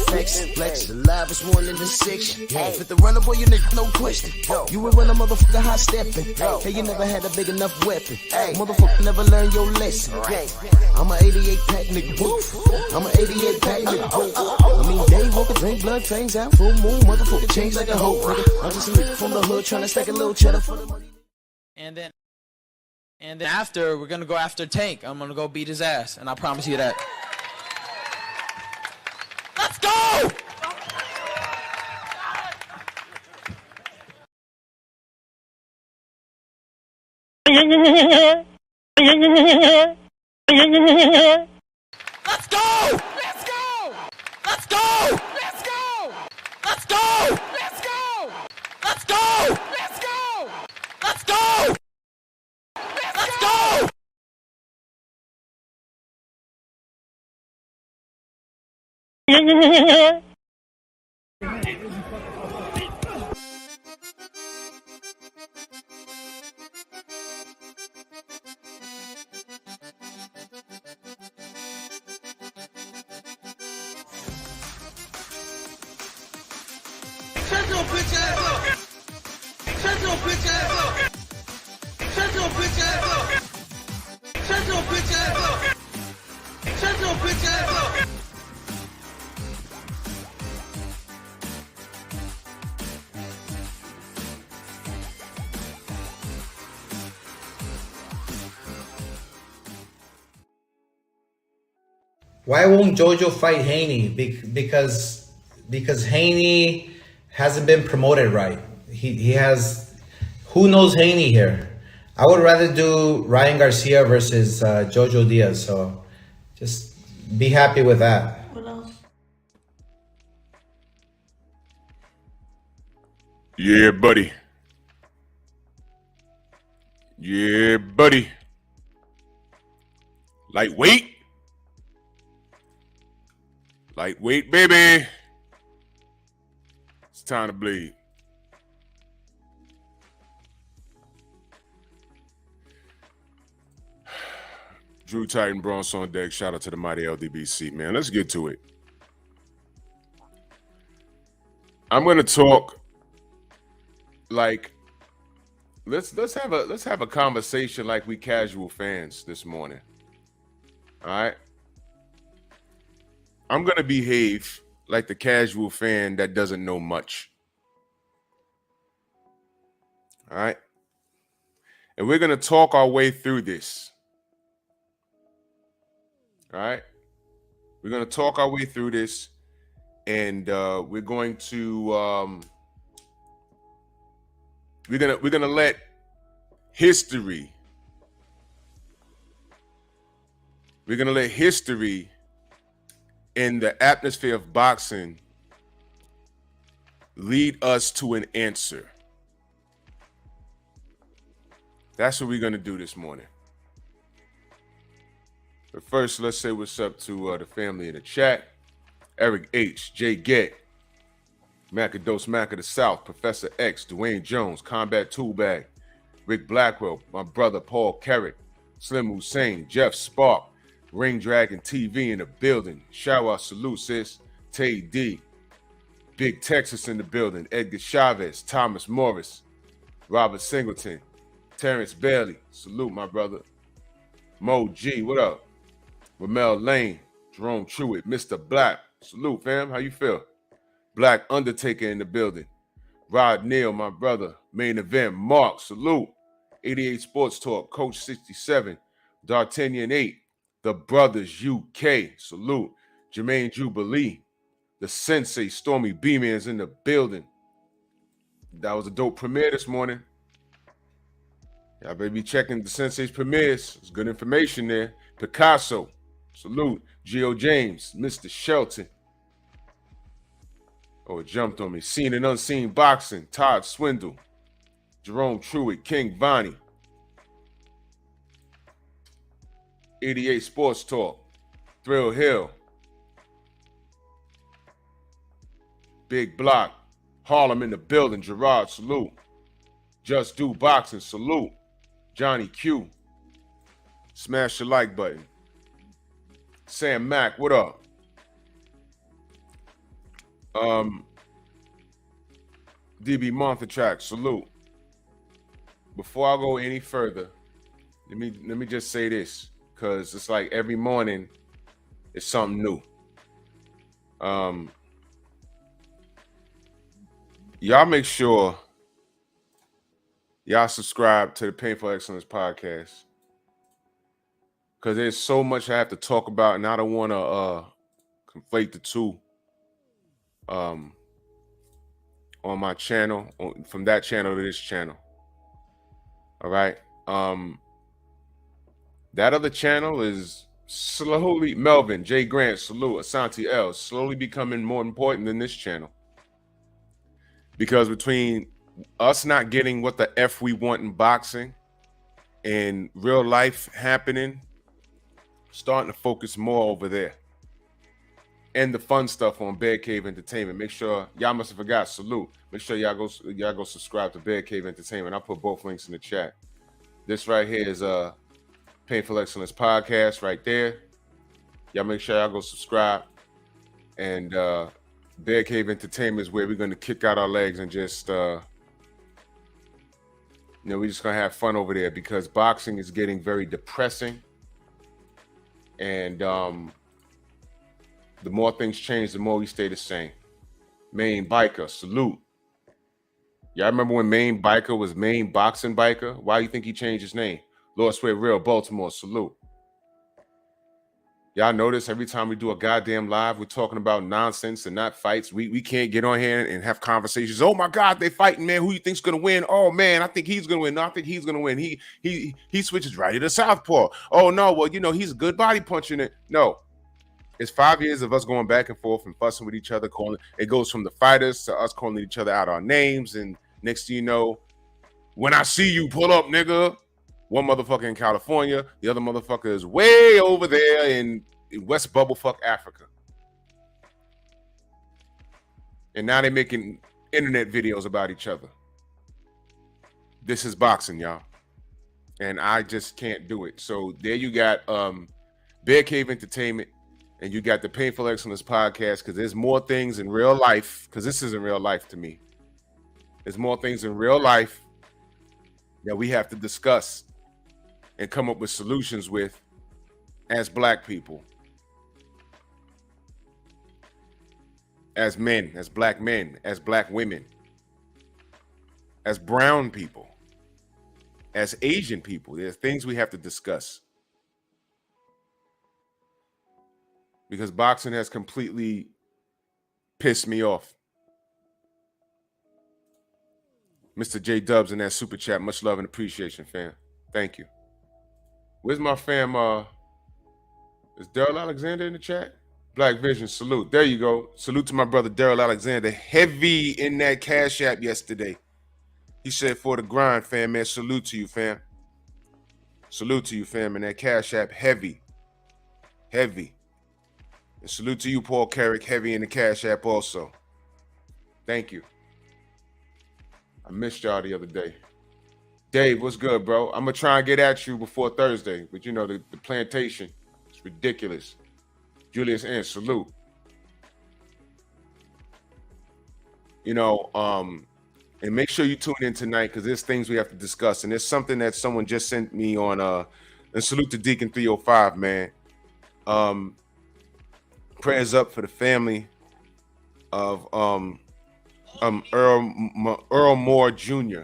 flex. The livest one in the section. Fit the runner, boy, you nigga, no question. You would run a motherfucker high stepping. Hey, you never had a big enough weapon. Motherfucker never learned your lesson. I'm a 88 pack nigga, woof. I'm a 88 pack nigga, woof. I mean, day walker, drink blood, things out, full moon, motherfucker, change like a hoe, nigga. I'm just a nigga from the hood trying to stack a little cheddar for the money. And then after, we're gonna go after Tank. I'm gonna go beat his ass, and I promise you that. Let's go! Let's go! Let's go! Let's go! Let's go! Let's go! Let's go! Let's go! Let's go! Let's go! Let's go! Shut your bitch ass up! Shut your bitch ass up! Shut your bitch ass up! Shut your bitch ass up! Shut your bitch ass up! Why won't JoJo fight Haney? Because Haney hasn't been promoted right. He has, who knows Haney here? I would rather do Ryan Garcia versus JoJo Diaz. So just be happy with that. What else? Yeah, buddy. Yeah, buddy. Lightweight. Lightweight, baby. It's time to bleed. Drew Titan, Bronx on deck. Shout out to the mighty LDBC, man. Let's get to it. I'm gonna talk like let's have a conversation like we casual fans this morning. All right. I'm gonna behave like the casual fan that doesn't know much. All right. And we're gonna talk our way through this. All right. We're gonna talk our way through this, and we're going to we're gonna let history. We're gonna let history in the atmosphere of boxing lead us to an answer. That's what we're gonna do this morning. But first, let's say what's up to the family in the chat. Eric H, Jay Get, Macados Mac of the South, Professor X, Dwayne Jones, Combat Tool Bag, Rick Blackwell, my brother Paul Carrick, Slim Hussein, Jeff Spark, Ring Dragon TV in the building. Shout out, salute, sis. Tay D, Big Texas in the building. Edgar Chavez, Thomas Morris, Robert Singleton, Terrence Bailey, salute, my brother. Mo G, what up? Ramel Lane, Jerome Truitt, Mr. Black, salute, fam. How you feel? Black Undertaker in the building. Rod Neal, my brother. Main event, Mark, salute. 88 Sports Talk, Coach 67, D'Artagnan 8. The Brothers UK, salute. Jermaine Jubilee, the Sensei, Stormy B-Man's in the building. That was a dope premiere this morning. Y'all better be checking the Sensei's premieres. There's good information there. Picasso, salute. Geo James, Mr. Shelton. Oh, it jumped on me. Seen and Unseen Boxing, Todd Swindle. Jerome Truitt, King Vonnie. 88 Sports Talk, Thrill Hill, Big Block, Harlem in the building, Gerard, salute. Just Do Boxing, salute. Johnny Q, smash the like button. Sam Mack, what up? DB Month track, salute. Before I go any further, let me just say this, because it's like every morning it's something new. Y'all make sure y'all subscribe to the Painful Excellence podcast, because there's so much I have to talk about, and I don't want to conflate the two on my channel, from that channel to this channel. All right. That other channel is slowly, Melvin, Jay Grant, salute, Asante L, slowly becoming more important than this channel. Because between us not getting what the F we want in boxing and real life happening, starting to focus more over there. And the fun stuff on Bear Cave Entertainment. Make sure, y'all must have forgot, salute. Make sure y'all go subscribe to Bear Cave Entertainment. I'll put both links in the chat. This right here is Painful Excellence podcast right there. Y'all make sure y'all go subscribe. And Bear Cave Entertainment is where we're going to kick out our legs and just, we're just going to have fun over there, because boxing is getting very depressing. And the more things change, the more we stay the same. Maine Biker, salute. Y'all remember when Maine Biker was Maine Boxing Biker? Why do you think he changed his name? Lord Swear Real, Baltimore, salute. Y'all notice every time we do a goddamn live, we're talking about nonsense and not fights. We can't get on here and have conversations. Oh my God, they fighting, man. Who you think's gonna win? Oh man, I think he's gonna win. No, I think he's gonna win. He switches right to southpaw. Oh no, well, he's a good body punching it. No. It's 5 years of us going back and forth and fussing with each other, calling. It goes from the fighters to us calling each other out our names. And next thing you know, when I see you, pull up, nigga. One motherfucker in California, the other motherfucker is way over there in West Bubblefuck, Africa. And now they're making internet videos about each other. This is boxing, y'all. And I just can't do it. So there you got Bear Cave Entertainment. And you got the Painful Excellence podcast, because there's more things in real life, because this isn't real life to me. There's more things in real life that we have to discuss and come up with solutions with as Black people, as men, as Black men, as Black women, as brown people, as Asian people. There's things we have to discuss. Because boxing has completely pissed me off. Mr. J Dubs in that super chat. Much love and appreciation, fam. Thank you. Where's my fam? Is Daryl Alexander in the chat? Black Vision, salute. There you go. Salute to my brother Daryl Alexander. Heavy in that Cash App yesterday. He said, for the grind, fam, man. Salute to you, fam. Salute to you, fam. And that Cash App, heavy. Heavy. And salute to you, Paul Carrick, heavy in the Cash App also. Thank you. I missed y'all the other day. Dave, what's good, bro? I'm going to try and get at you before Thursday. But, the plantation, it's ridiculous. Julius N., salute. And make sure you tune in tonight, because there's things we have to discuss. And there's something that someone just sent me on, and salute to Deacon 305, man. Prayers up for the family of Earl Moore Jr.,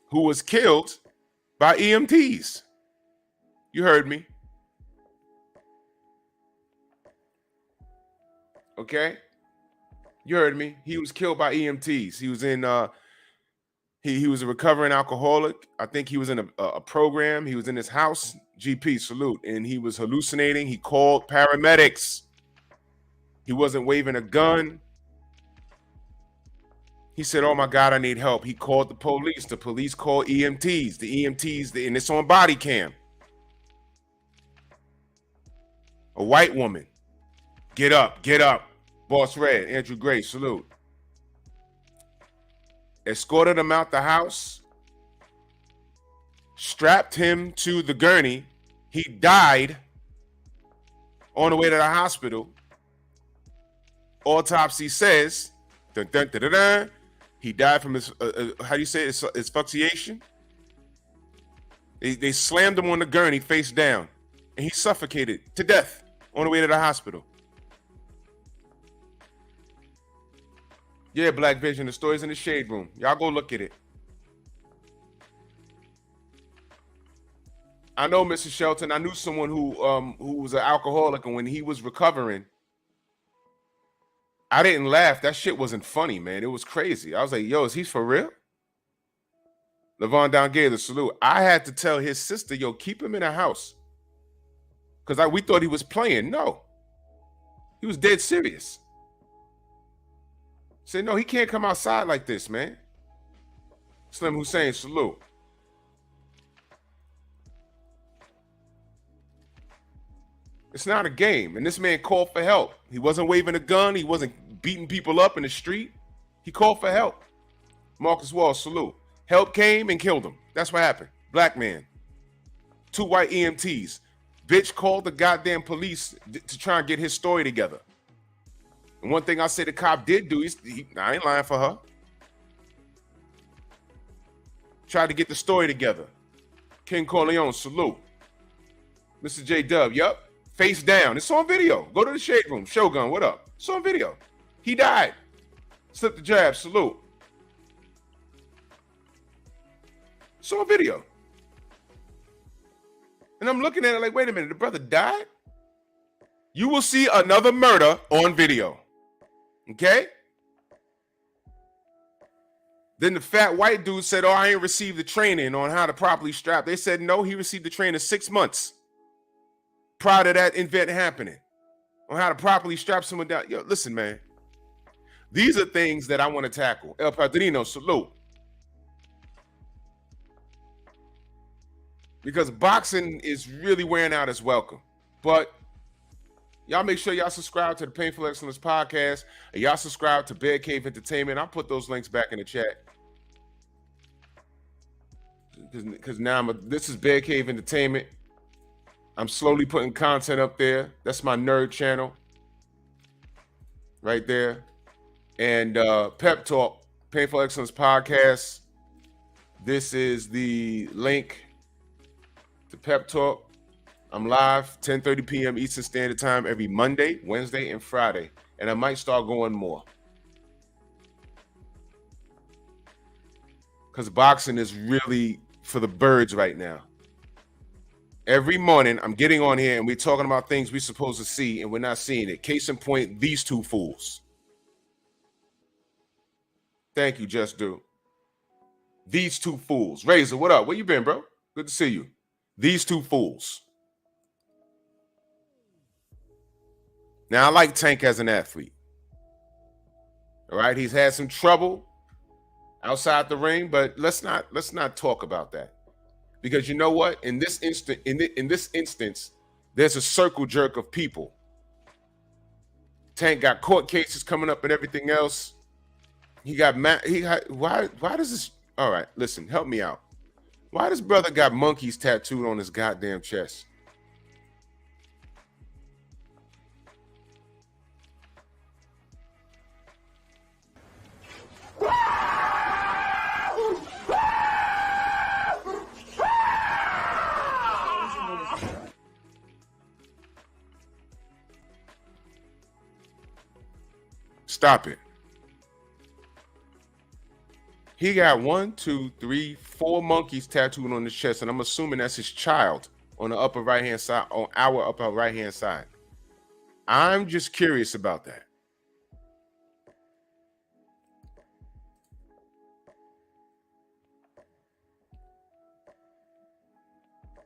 who was killed by EMTs. You heard me. Okay? You heard me. He was killed by EMTs. He was in he was a recovering alcoholic. I think he was in a program. He was in his house. GP, salute. And he was hallucinating. He called paramedics. He wasn't waving a gun. He said, oh my God, I need help. He called the police. The police called EMTs. The EMTs, and it's on body cam. A white woman. Get up, get up. Boss Red, Andrew Gray, salute. Escorted him out the house. Strapped him to the gurney. He died on the way to the hospital. autopsy says, dun, dun, dun, dun, dun, he died from his, how do you say it? Asphyxiation? They slammed him on the gurney face down, and he suffocated to death on the way to the hospital. Yeah, Black Vision, the story's in the shade room. Y'all go look at it. I know, Mr. Shelton, I knew someone who was an alcoholic, and when he was recovering, I didn't laugh. That shit wasn't funny, man. It was crazy. I was like, yo, is he for real? Levon Down gave the salute. I had to tell his sister, yo, keep him in the house. Because we thought he was playing. No. He was dead serious. Said, no, he can't come outside like this, man. Slim Hussein, salute. It's not a game. And this man called for help. He wasn't waving a gun. He wasn't beating people up in the street. He called for help. Marcus Wall, salute. Help came and killed him. That's what happened. Black man. 2 white EMTs. Bitch called the goddamn police to try and get his story together. And one thing I say the cop did do, I ain't lying for her. Tried to get the story together. King Corleone, salute. Mr. J Dub, yup. Face down. It's on video. Go to the shade room. Shogun, what up? It's on video. He died. Slip the jab, salute. It's on video. And I'm looking at it like, wait a minute, the brother died? You will see another murder on video. Okay? Then the fat white dude said, oh, I ain't received the training on how to properly strap. They said, no, he received the training 6 months prior to that event happening on how to properly strap someone down. Yo, listen, man. These are things that I want to tackle. El Padrino, salute. Because boxing is really wearing out its welcome. But y'all make sure y'all subscribe to the Painful Excellence podcast. And y'all subscribe to Bear Cave Entertainment. I'll put those links back in the chat. Because now this is Bear Cave Entertainment. I'm slowly putting content up there. That's my nerd channel. Right there. And Pep Talk, Painful Excellence podcast. This is the link to Pep Talk. I'm live 10:30 p.m. Eastern Standard Time every Monday, Wednesday, and Friday. And I might start going more. Because boxing is really for the birds right now. Every morning, I'm getting on here and we're talking about things we're supposed to see and we're not seeing it. Case in point, these two fools. Thank you, Just Do. These two fools. Razor, what up? Where you been, bro? Good to see you. These two fools. Now, I like Tank as an athlete. All right, he's had some trouble outside the ring, but let's not talk about that. Because you know what? In this instance, there's a circle jerk of people. Tank got court cases coming up and everything else. Why does this? All right, listen, help me out. Why does brother got monkeys tattooed on his goddamn chest? Stop it. He got 1, 2, 3, 4 monkeys tattooed on his chest, and I'm assuming that's his child on the upper right-hand side, on our upper right-hand side. I'm just curious about that.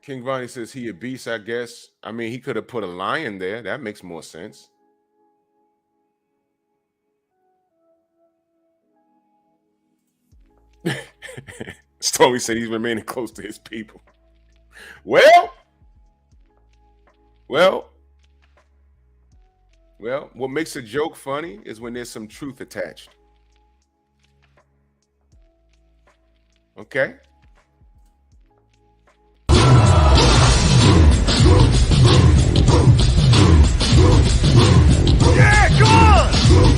King Vonnie says he a beast, I guess. I mean, he could have put a lion there. That makes more sense. Story said he's remaining close to his people. Well, what makes a joke funny is when there's some truth attached. Okay? Yeah, go on!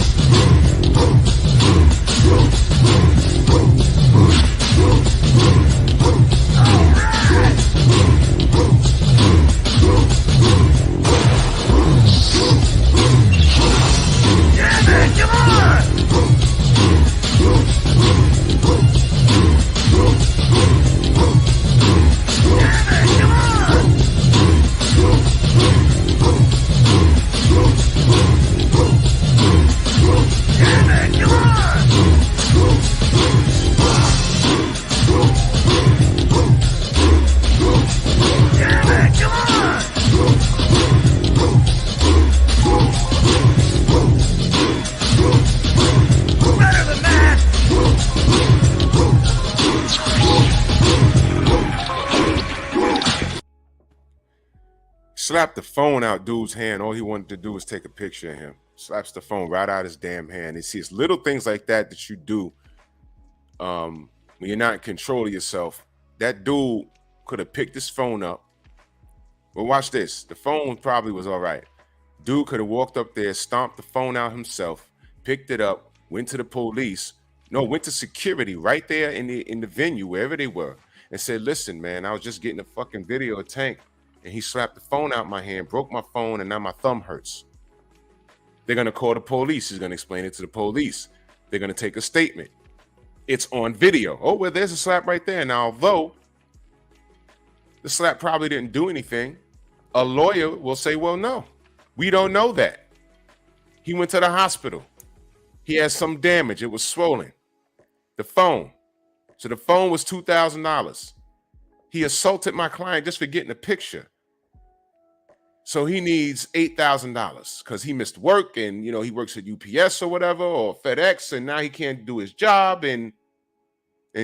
Slapped the phone out dude's hand. All he wanted to do was take a picture of him. Slaps the phone right out his damn hand. You see, it's little things like that that you do when you're not in control of yourself. That dude could have picked his phone up. Well, watch this. The phone probably was all right. Dude could have walked up there, stomped the phone out himself, picked it up, went to the police. No, went to security right there in the venue, wherever they were, and said, listen, man, I was just getting a fucking video of Tank, and he slapped the phone out my hand, broke my phone, and now my thumb hurts. They're going to call the police. He's going to explain it to the police. They're going to take a statement. It's on video. Oh, well, there's a slap right there. Now, although the slap probably didn't do anything, a lawyer will say, well, no, we don't know that. He went to the hospital. He had some damage. It was swollen. The phone. So the phone was $2,000. He assaulted my client just for getting a picture. So he needs $8,000 because he missed work and, you know, he works at UPS or whatever or FedEx and now he can't do his job. And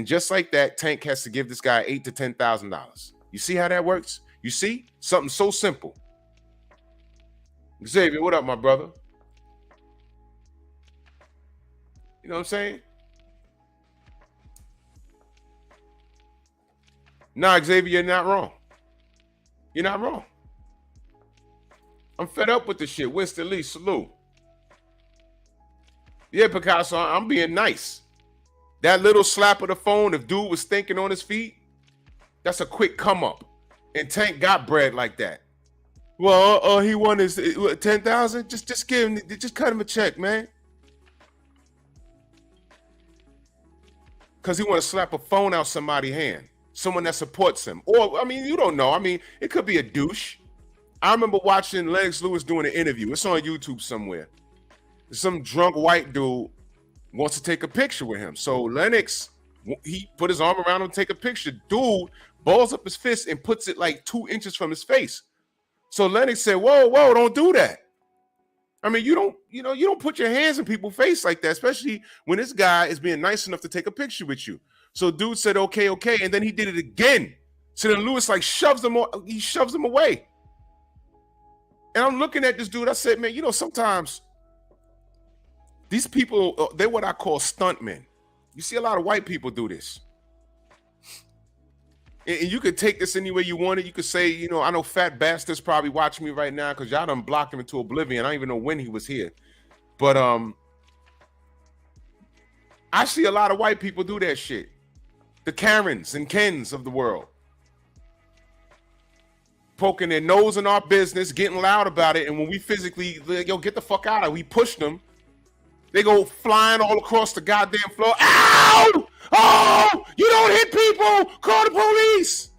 just like that, Tank has to give this guy $8,000 to $10,000. You see how that works? You see? Something so simple. Xavier, what up, my brother? You know what I'm saying? Nah, Xavier, you're not wrong. You're not wrong. I'm fed up with the shit. Winston Lee, salute. Yeah, Picasso, I'm being nice. That little slap of the phone, if dude was thinking on his feet, that's a quick come up. And Tank got bread like that. Well, he won his 10,000. Just give him, just cut him a check, man. Because he want to slap a phone out somebody's hand. Someone that supports him. Or, I mean, you don't know. I mean, it could be a douche. I remember watching Lennox Lewis doing an interview. It's on YouTube somewhere. Some drunk white dude wants to take a picture with him. So Lennox, he put his arm around him to take a picture. Dude balls up his fist and puts it like 2 inches from his face. So Lennox said, whoa, don't do that. I mean, you don't put your hands in people's face like that, especially when this guy is being nice enough to take a picture with you. So dude said, okay. And then he did it again. So then Lewis like shoves him away. And I'm looking at this dude. I said, man, you know, sometimes these people, they're what I call stuntmen. You see a lot of white people do this. And you could take this any way you want it. You could say, you know, I know fat bastards probably watching me right now because y'all done blocked him into oblivion. I don't even know when he was here. But I see a lot of white people do that shit. The Karens and Kens of the world. Poking their nose in our business, getting loud about it. And when we physically, yo, get the fuck out of it, we push them. They go flying all across the goddamn floor. Ow! Oh! You don't hit people! Call the police!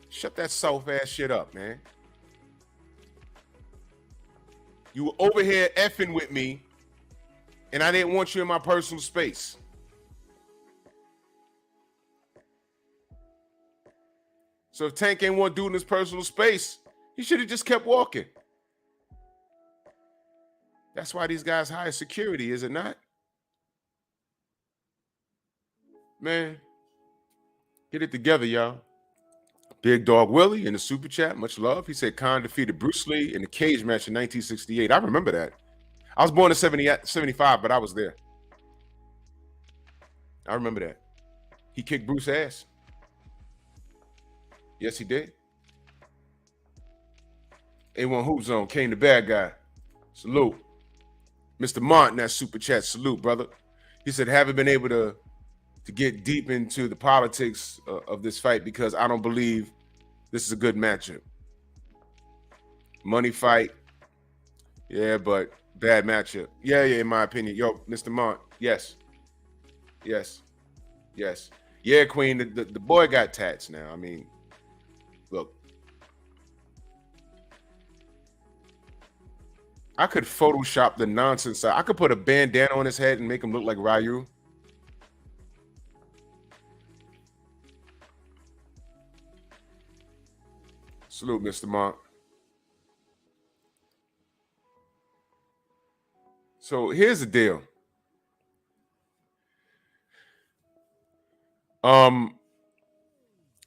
Shut that soft-ass shit up, man. You were over here effing with me, and I didn't want you in my personal space. So if Tank ain't want to do in his personal space, he should have just kept walking. That's why these guys hire security, is it not? Man, get it together, y'all. Big Dog Willie in the super chat, much love. He said Khan defeated Bruce Lee in the cage match in 1968. I remember that. I was born in 75, but I was there. I remember that. He kicked Bruce's ass. Yes, he did. A1 Hoop Zone came the bad guy. Salute. Mr. Martin, that super chat, salute, brother. He said, haven't been able to get deep into the politics of this fight because I don't believe this is a good matchup. Money fight. Yeah, but bad matchup. Yeah, in my opinion. Yo, Mr. Martin, yes. Yeah, Queen, the boy got tats now. I mean, look. I could Photoshop the nonsense. I could put a bandana on his head and make him look like Ryu. Salute, Mr. Monk. So here's the deal.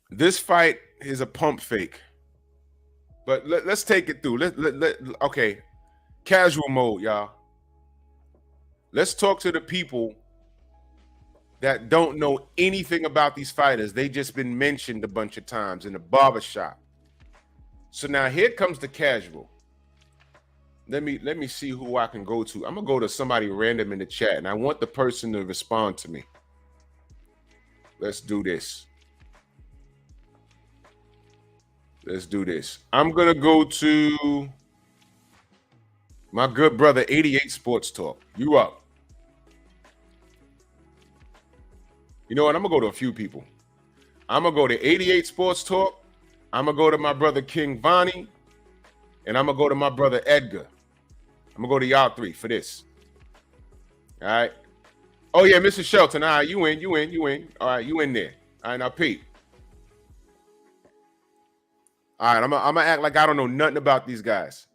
This fight is a pump fake. But let's take it through. Okay, casual mode, y'all. Let's talk to the people that don't know anything about these fighters. They just been mentioned a bunch of times in the barbershop. So now here comes the casual. Let me see who I can go to. I'm gonna go to somebody random in the chat, and I want the person to respond to me. Let's do this. Let's do this. I'm gonna go to my good brother 88 Sports Talk. You up? You know what? I'm gonna go to a few people. I'm gonna go to 88 Sports Talk. I'm gonna go to my brother King Vonnie, and I'm gonna go to my brother Edgar. I'm gonna go to y'all three for this. All right. Oh yeah, Mr. Shelton. All right, you win. All right, you in there. All right, now Pete. All right, I'm gonna act like I don't know nothing about these guys.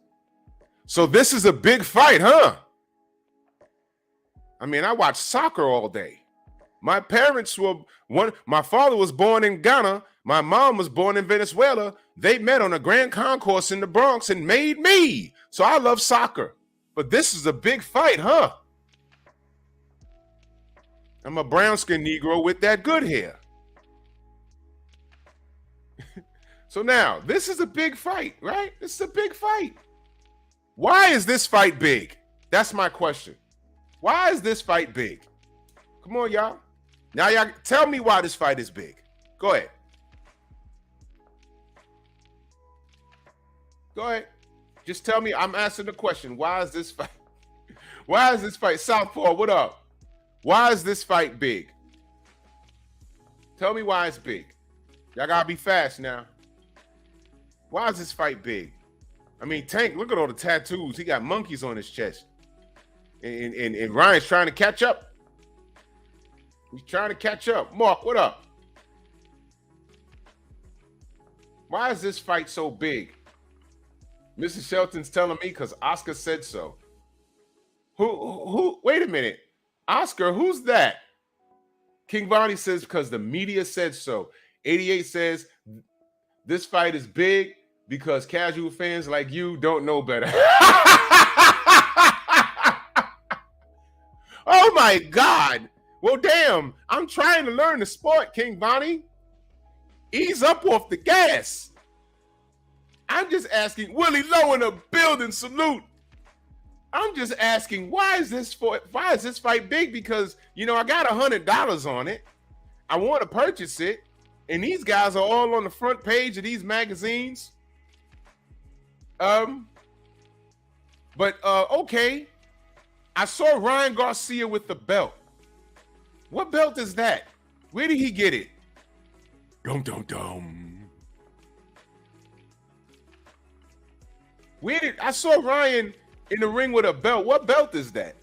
So this is a big fight, huh? I mean, I watch soccer all day. My parents were my father was born in Ghana. My mom was born in Venezuela. They met on a grand concourse in the Bronx and made me. So I love soccer. But this is a big fight, huh? I'm a brown-skinned Negro with that good hair. So now, this is a big fight, right? This is a big fight. Why is this fight big? That's my question. Why is this fight big? Come on, y'all. Now, y'all tell me why this fight is big. Go ahead. Go ahead. Just tell me. I'm asking the question. Why is this fight? Why is this fight? Southpaw, what up? Why is this fight big? Tell me why it's big. Y'all gotta be fast now. Why is this fight big? I mean, Tank, look at all the tattoos. He got monkeys on his chest. And Ryan's trying to catch up. He's trying to catch up. Mark, what up? Why is this fight so big? Mrs. Shelton's telling me because Oscar said so. Who? Wait a minute. Oscar, who's that? King Vonnie says because the media said so. 88 says this fight is big because casual fans like you don't know better. Oh my God. Well, damn. I'm trying to learn the sport, King Vonnie. Ease up off the gas. I'm just asking. Willie Lowe in the building, salute. I'm just asking, why is this fight big? Because, you know, I got $100 on it. I want to purchase it. And these guys are all on the front page of these magazines. Okay. I saw Ryan Garcia with the belt. What belt is that? Where did he get it? Dum, dum, dum. I saw Ryan in the ring with a belt. What belt is that?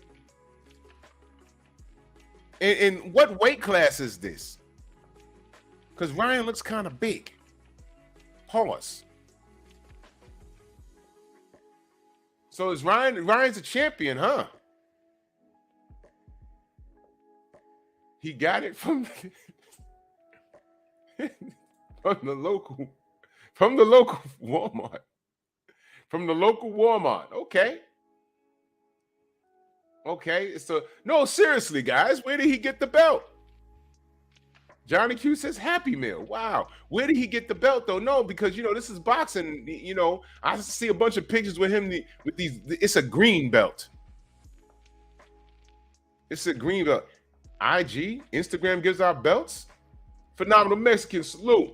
And what weight class is this? Because Ryan looks kind of big. Pause. So is Ryan's a champion, huh? He got it from from the local Walmart. From the local Walmart. Okay. So no, seriously, guys, where did he get the belt? Johnny Q says Happy Meal. Wow. Where did he get the belt though? No, because this is boxing. I see a bunch of pictures with him with these. It's a green belt. It's a green belt. Instagram gives out belts. Phenomenal Mexican, salute.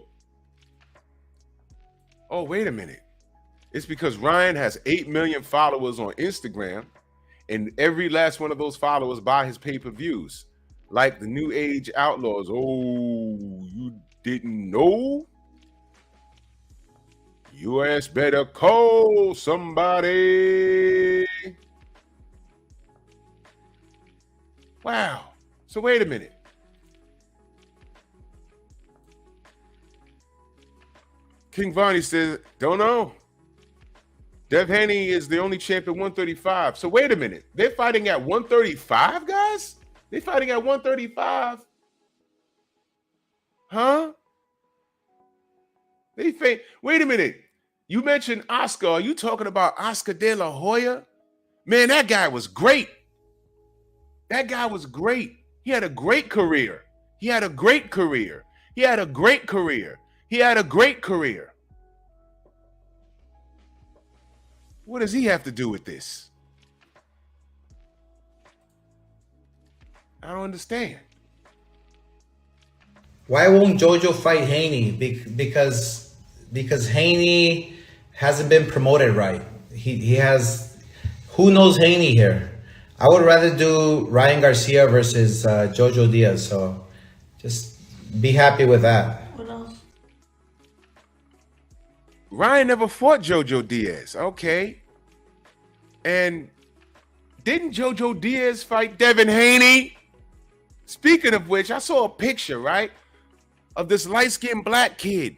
Oh, wait a minute. It's because Ryan has 8 million followers on Instagram, and every last one of those followers buy his pay-per-views. Like the New Age Outlaws. Oh, you didn't know? US better call somebody. Wow. So wait a minute. King Vonnie says, don't know. Dev Haney is the only champ at 135. So wait a minute. They're fighting at 135, guys? They're fighting at 135? Huh? Wait a minute. You mentioned Oscar. Are you talking about Oscar De La Hoya? Man, that guy was great. That guy was great. He had a great career. He had a great career. He had a great career. He had a great career. What does he have to do with this? I don't understand. Why won't Jojo fight Haney? Because Haney hasn't been promoted right. He has. Who knows Haney here? I would rather do Ryan Garcia versus Jojo Diaz. So just be happy with that. What else? Ryan never fought Jojo Diaz. Okay. And didn't Jojo Diaz fight Devin Haney? Speaking of which, I saw a picture, right, of this light-skinned black kid.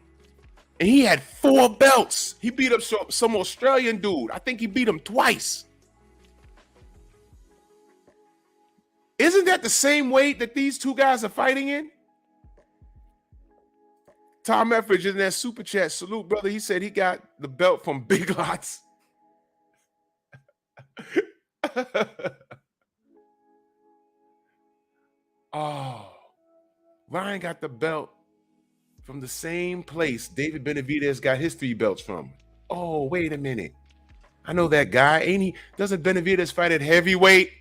And he had 4 belts. He beat up some Australian dude. I think he beat him twice. Isn't that the same weight that these two guys are fighting in? Tom Effridge in that super chat, salute, brother. He said he got the belt from Big Lots. Oh, Ryan got the belt from the same place David Benavidez got his 3 belts from. Oh, wait a minute. I know that guy. Ain't he? Doesn't Benavidez fight at heavyweight?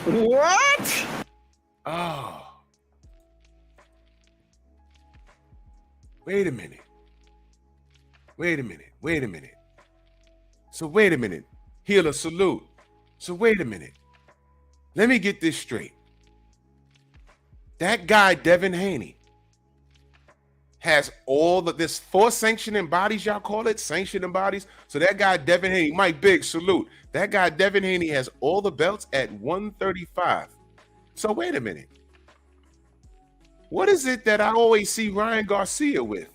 What? Oh. Wait a minute. Wait a minute. Wait a minute. So wait a minute. Healer, salute. So wait a minute. Let me get this straight. That guy, Devin Haney, has all of this 4 sanctioning bodies, y'all call it? Sanctioning bodies. So that guy, Devin Haney, Mike Big, salute. That guy, Devin Haney, has all the belts at 135. So wait a minute. What is it that I always see Ryan Garcia with?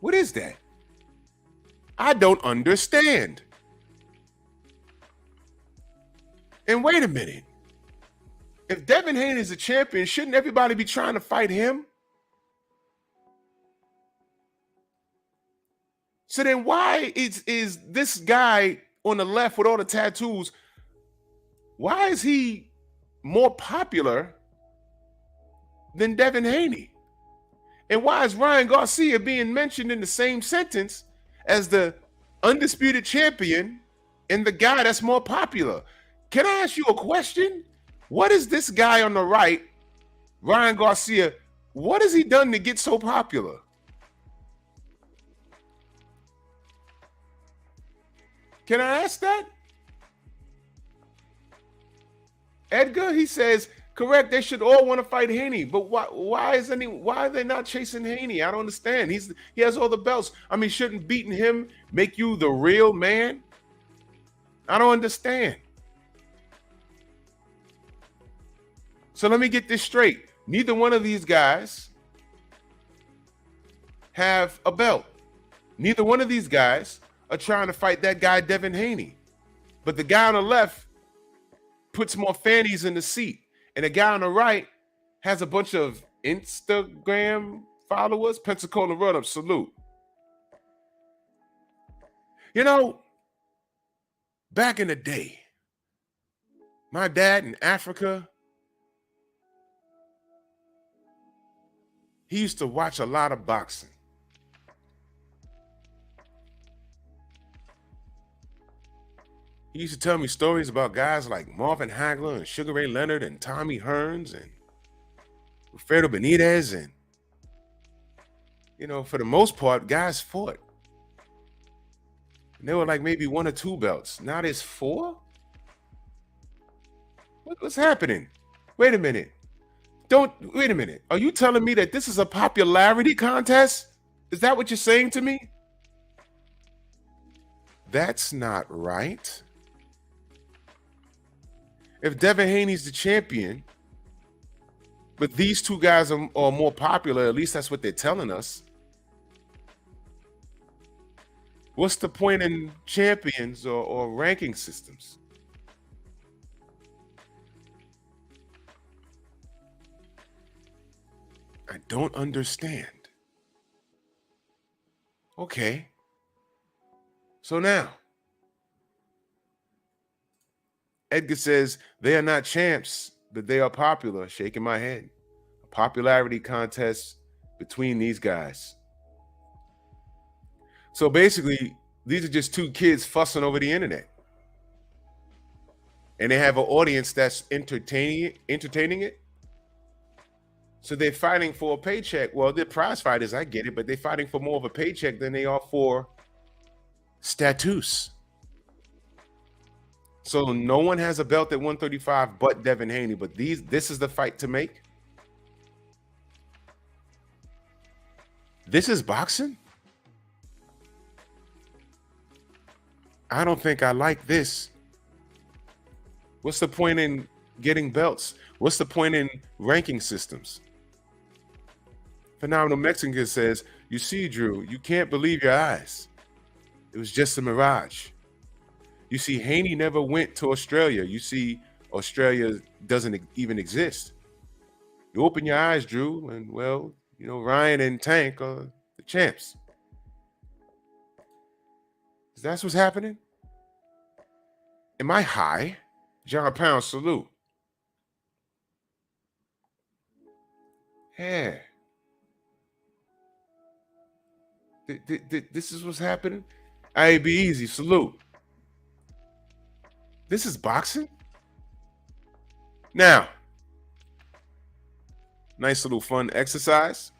What is that? I don't understand. And wait a minute. If Devin Haney is a champion, shouldn't everybody be trying to fight him? So then why is this guy on the left with all the tattoos, why is he more popular than Devin Haney? And why is Ryan Garcia being mentioned in the same sentence as the undisputed champion and the guy that's more popular? Can I ask you a question? What is this guy on the right, Ryan Garcia, what has he done to get so popular? Can I ask that? Edgar, he says, correct, they should all want to fight Haney, but why are they not chasing Haney? I don't understand. He has all the belts. I mean, shouldn't beating him make you the real man? I don't understand. So let me get this straight. Neither one of these guys have a belt. Neither one of these guys are trying to fight that guy, Devin Haney. But the guy on the left puts more fannies in the seat. And the guy on the right has a bunch of Instagram followers. Pensacola Run-Up, salute. You know, back in the day, my dad in Africa, he used to watch a lot of boxing. He used to tell me stories about guys like Marvin Hagler and Sugar Ray Leonard and Tommy Hearns and Alfredo Benitez. And, you know, for the most part, guys fought. And they were like maybe 1 or 2 belts. Now there's 4? What's happening? Wait a minute. Wait a minute. Are you telling me that this is a popularity contest? Is that what you're saying to me? That's not right. If Devin Haney's the champion, but these 2 guys are more popular, at least that's what they're telling us. What's the point in champions or ranking systems? I don't understand. Okay. So now, Edgar says they are not champs, but they are popular. Shaking my head. A popularity contest between these guys. So basically, these are just two kids fussing over the internet. And they have an audience that's entertaining it. So they're fighting for a paycheck. Well, they're prize fighters, I get it, but they're fighting for more of a paycheck than they are for status. So no one has a belt at 135 but Devin Haney, but this is the fight to make. This is boxing? I don't think I like this. What's the point in getting belts? What's the point in ranking systems? Phenomenal Mexican says, you see, Drew, you can't believe your eyes. It was just a mirage. You see, Haney never went to Australia. You see, Australia doesn't even exist. You open your eyes, Drew, and well, you know, Ryan and Tank are the champs. That's what's happening? Am I high? John Pound, salute. Yeah. This is what's happening? I be easy, salute. This is boxing? Now, nice little fun exercise.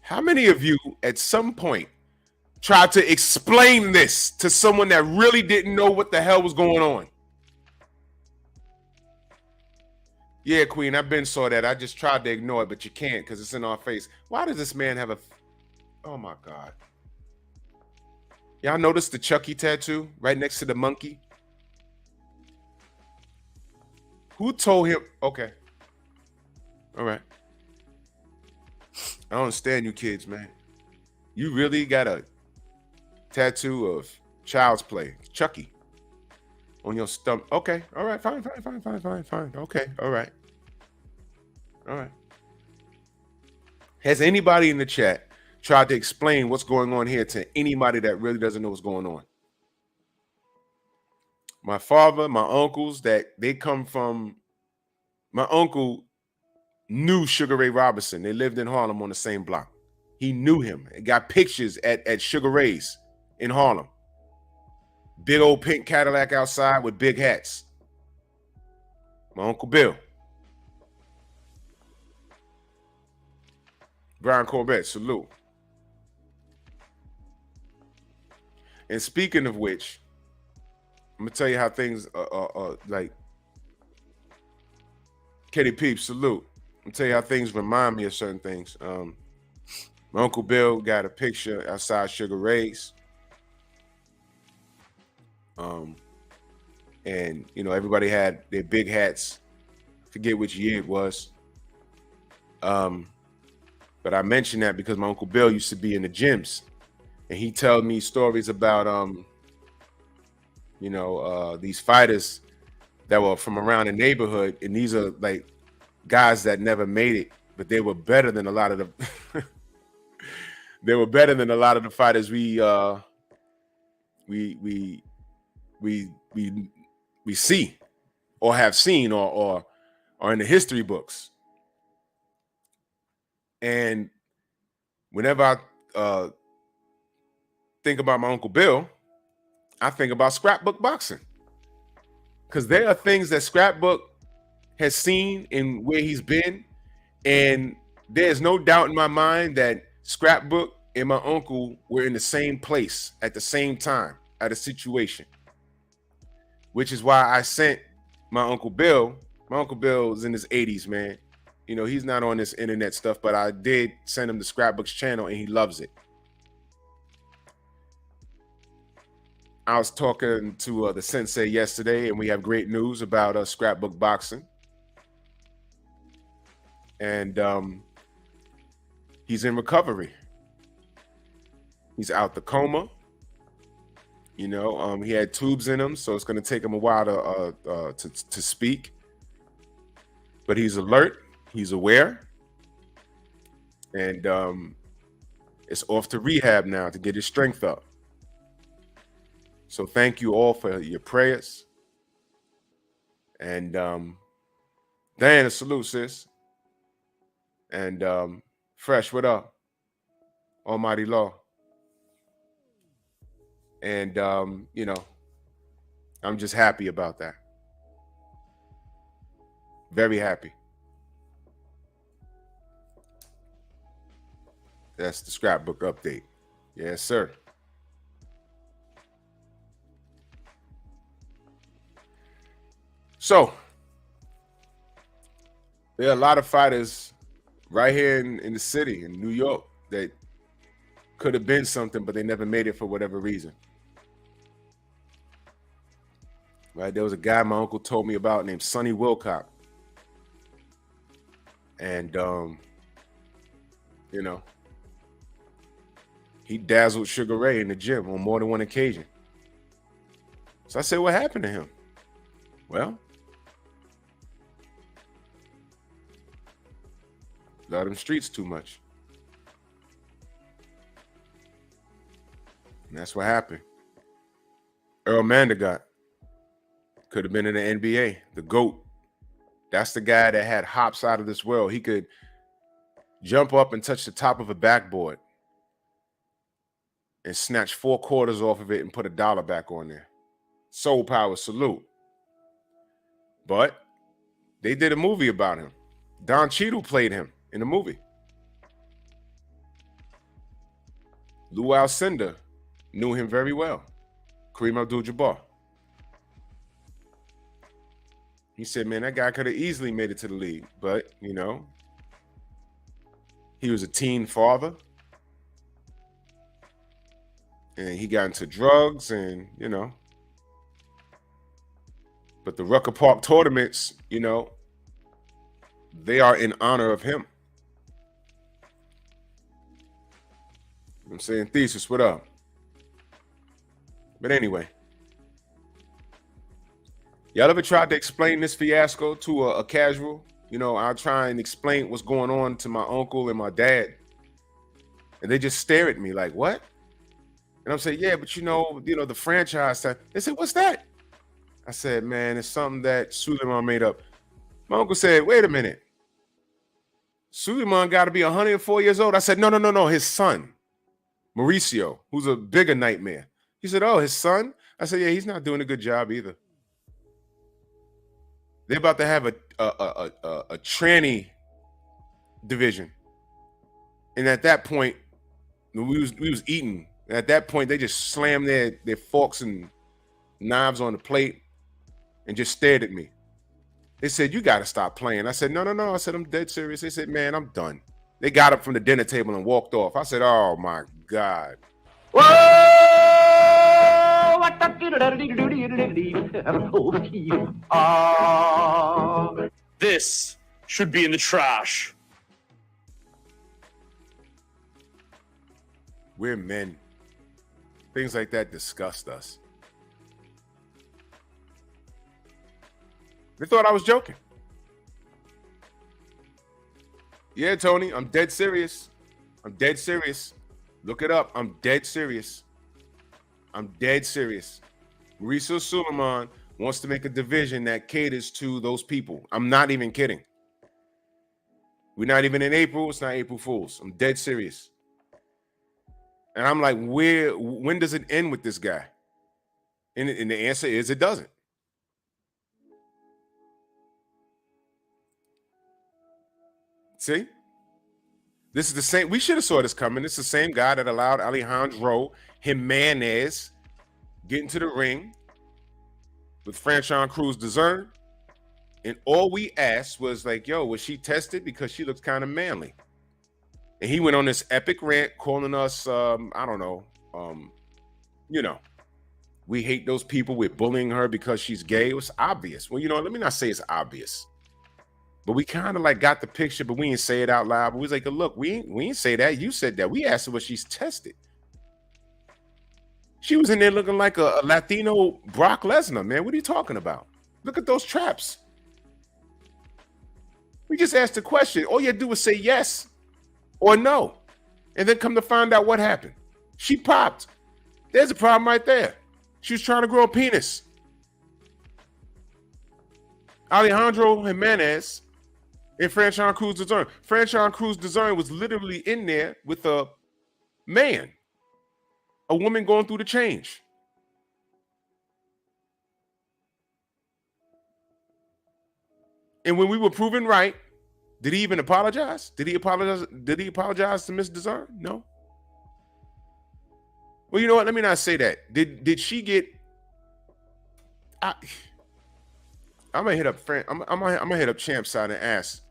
How many of you at some point tried to explain this to someone that really didn't know what the hell was going on? Yeah, Queen, I've been saw that. I just tried to ignore it, but you can't because it's in our face. Why does this man have a... Oh, my God. Y'all notice the Chucky tattoo right next to the monkey? Who told him? Okay. All right. I don't understand you kids, man. You really got a tattoo of Child's Play, Chucky, on your stomach. Okay. All right. Fine. Okay. All right. Has anybody in the chat tried to explain what's going on here to anybody that really doesn't know what's going on? My father, my uncles, that they come from, my uncle knew Sugar Ray Robinson. They lived in Harlem on the same block. He knew him and got pictures at Sugar Ray's in Harlem. Big old pink Cadillac outside with big hats. My Uncle Bill. Brian Corbett, salute. And speaking of which, I'm gonna tell you how things are like. Katie Peeps, salute. I'm gonna tell you how things remind me of certain things. My Uncle Bill got a picture outside Sugar Ray's. And you know, everybody had their big hats. Forget which year it was. But I mentioned that because my Uncle Bill used to be in the gyms, and he told me stories about these fighters that were from around the neighborhood, and these are like guys that never made it, but they were better than a lot of the they were better than a lot of the fighters we see or have seen or are in the history books. And whenever I think about my Uncle Bill, I think about scrapbook boxing, because there are things that Scrapbook has seen and where he's been, and there's no doubt in my mind that Scrapbook and my uncle were in the same place at the same time at a situation, which is why I sent my Uncle Bill. My Uncle Bill is in his 80s, man. You know, he's not on this internet stuff, but I did send him the Scrapbook's channel, and he loves it. I was talking to the sensei yesterday, and we have great news about Scrapbook boxing. And he's in recovery. He's out the coma. You know, he had tubes in him, so it's going to take him a while to speak. But he's alert. He's aware. And it's off to rehab now to get his strength up. So thank you all for your prayers. And Diana, salute, sis. And Fresh, what up? Almighty Law. And you know, I'm just happy about that. Very happy. That's the scrapbook update. Yes, sir. So there are a lot of fighters right here in the city, in New York, that could have been something, but they never made it for whatever reason. Right? There was a guy my uncle told me about named Sonny Wilcock. And, you know, he dazzled Sugar Ray in the gym on more than one occasion. So I said, what happened to him? Well, love them streets too much. And that's what happened. Earl Mandergott could have been in the NBA, the GOAT. That's the guy that had hops out of this world. He could jump up and touch the top of a backboard and snatch 4 quarters off of it and put $1 back on there. Soul power, salute. But they did a movie about him. Don Cheadle played him in the movie. Lou Alcindor knew him very well. Kareem Abdul-Jabbar. He said, man, that guy could have easily made it to the league. But, you know, he was a teen father. And he got into drugs and, you know. But the Rucker Park tournaments, you know, they are in honor of him. I'm saying, Thesis, what up? But anyway, y'all ever tried to explain this fiasco to a casual? You know, I'll try and explain what's going on to my uncle and my dad. And they just stare at me like, what? And I'm saying, yeah, but you know, the franchise tag. They said, what's that? I said, man, it's something that Suleiman made up. My uncle said, wait a minute. Suleiman got to be 104 years old. I said, no, his son, Mauricio, who's a bigger nightmare. He said, oh, his son? I said, yeah, he's not doing a good job either. They're about to have a tranny division. And at that point, we was eating. At that point, they just slammed their forks and knives on the plate and just stared at me. They said, you got to stop playing. I said, no. I said, I'm dead serious. They said, man, I'm done. They got up from the dinner table and walked off. I said, oh, my God. This should be in the trash. We're men. Things like that disgust us. They thought I was joking. Yeah, Tony, I'm dead serious. I'm dead serious. Look it up. I'm dead serious. I'm dead serious. Mauricio Suleiman wants to make a division that caters to those people. I'm not even kidding. We're not even in April. It's not April Fool's. I'm dead serious. And I'm like, when does it end with this guy? And the answer is it doesn't. See? This is the same. We should have saw this coming. It's the same guy that allowed Alejandro Jimenez get into the ring with Franchon Cruz Dezern. And all we asked was like, yo, was she tested? Because she looks kind of manly. And he went on this epic rant calling us, I don't know, we hate those people. We're bullying her because she's gay. It was obvious. Well, let me not say it's obvious. But we kind of like got the picture, but we didn't say it out loud. But we was like, look, we didn't say that. You said that. We asked her what she's tested. She was in there looking like a Latino Brock Lesnar, man. What are you talking about? Look at those traps. We just asked the question. All you had to do was say yes. or no? And then come to find out what happened. She popped. There's a problem right there. She was trying to grow a penis. Alejandro Jimenez and Franchon Cruz Dezern. Franchon Cruz Dezern was literally in there with a man, a woman going through the change. And when we were proven right, did he even apologize? Did he apologize to Miss Dezern? No. Well, you know what? Let me not say that. Did she get? I'm gonna hit up I'm gonna hit up Champ's side and ask,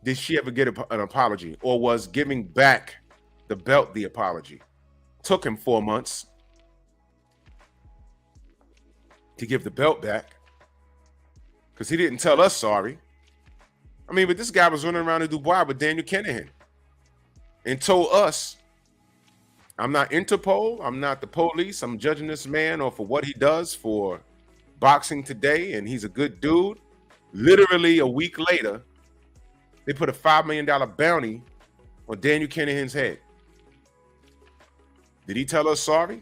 did she ever get an apology, or was giving back the belt the apology? Took him 4 months to give the belt back because he didn't tell us sorry. I mean, but this guy was running around in Dubai with Daniel Kinahan and told us, I'm not Interpol, I'm not the police, I'm judging this man off of what he does for boxing today, and he's a good dude. Literally a week later, they put a $5 million bounty on Daniel Kinahan's head. Did he tell us sorry?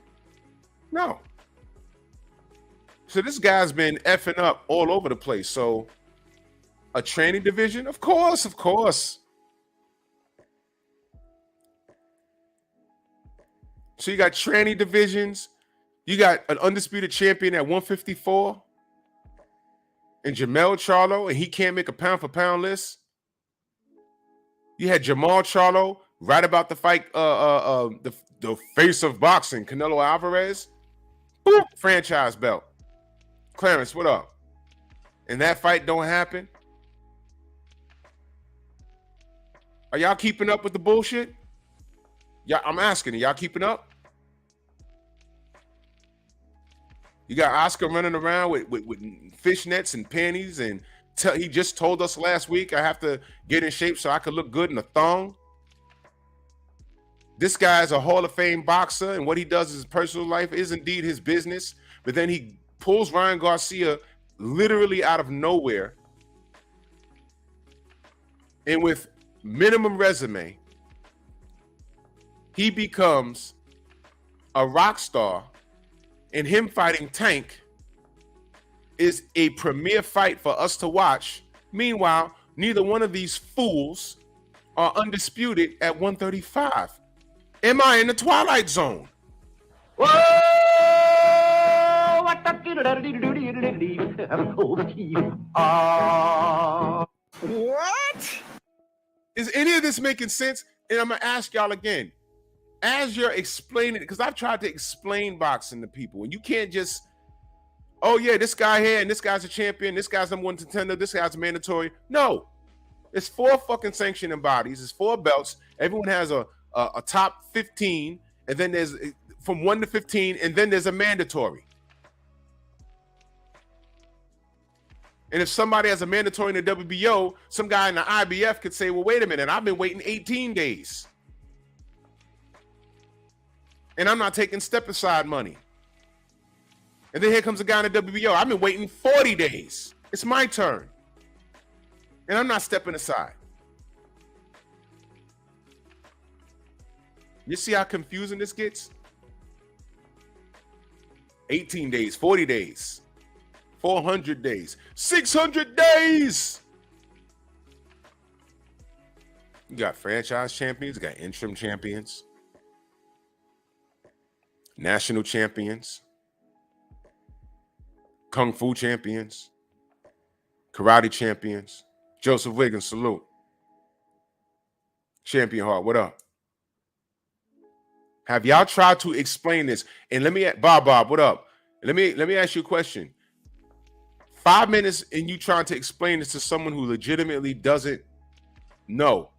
No. So this guy's been effing up all over the place. So a training division? Of course, of course. So you got training divisions. You got an undisputed champion at 154 and Jamel Charlo, and he can't make a pound for pound list. You had Jamal Charlo right about to fight the face of boxing, Canelo Alvarez. Boom, franchise belt. Clarence, what up? And that fight don't happen? Are y'all keeping up with the bullshit? Yeah, I'm asking, are y'all keeping up? You got Oscar running around with fishnets and panties, and he just told us last week I have to get in shape so I can look good in a thong. This guy is a Hall of Fame boxer, and what he does in his personal life is indeed his business. But then he pulls Ryan Garcia literally out of nowhere, and with minimum resume, he becomes a rock star, and him fighting Tank is a premier fight for us to watch. Meanwhile, neither one of these fools are undisputed at 135. Am I in the Twilight Zone? What? Is any of this making sense? And I'm gonna ask y'all again, as you're explaining, because I've tried to explain boxing to people, and you can't just, oh yeah, this guy here and this guy's a champion, this guy's number one contender, this guy's mandatory. No, it's 4 fucking sanctioning bodies, it's 4 belts. Everyone has a top 15, and then there's from 1 to 15, and then there's a mandatory. And if somebody has a mandatory in the WBO, some guy in the IBF could say, well, wait a minute, I've been waiting 18 days. And I'm not taking step-aside money. And then here comes a guy in the WBO. I've been waiting 40 days. It's my turn. And I'm not stepping aside. You see how confusing this gets? 18 days, 40 days, 400 days, 600 days. You got franchise champions, you got interim champions, national champions, kung fu champions, karate champions. Joseph Wiggins, salute. Champion Hart, what up? Have y'all tried to explain this? And let me, Bob, what up? Let me ask you a question. 5 minutes and you trying to explain this to someone who legitimately doesn't know.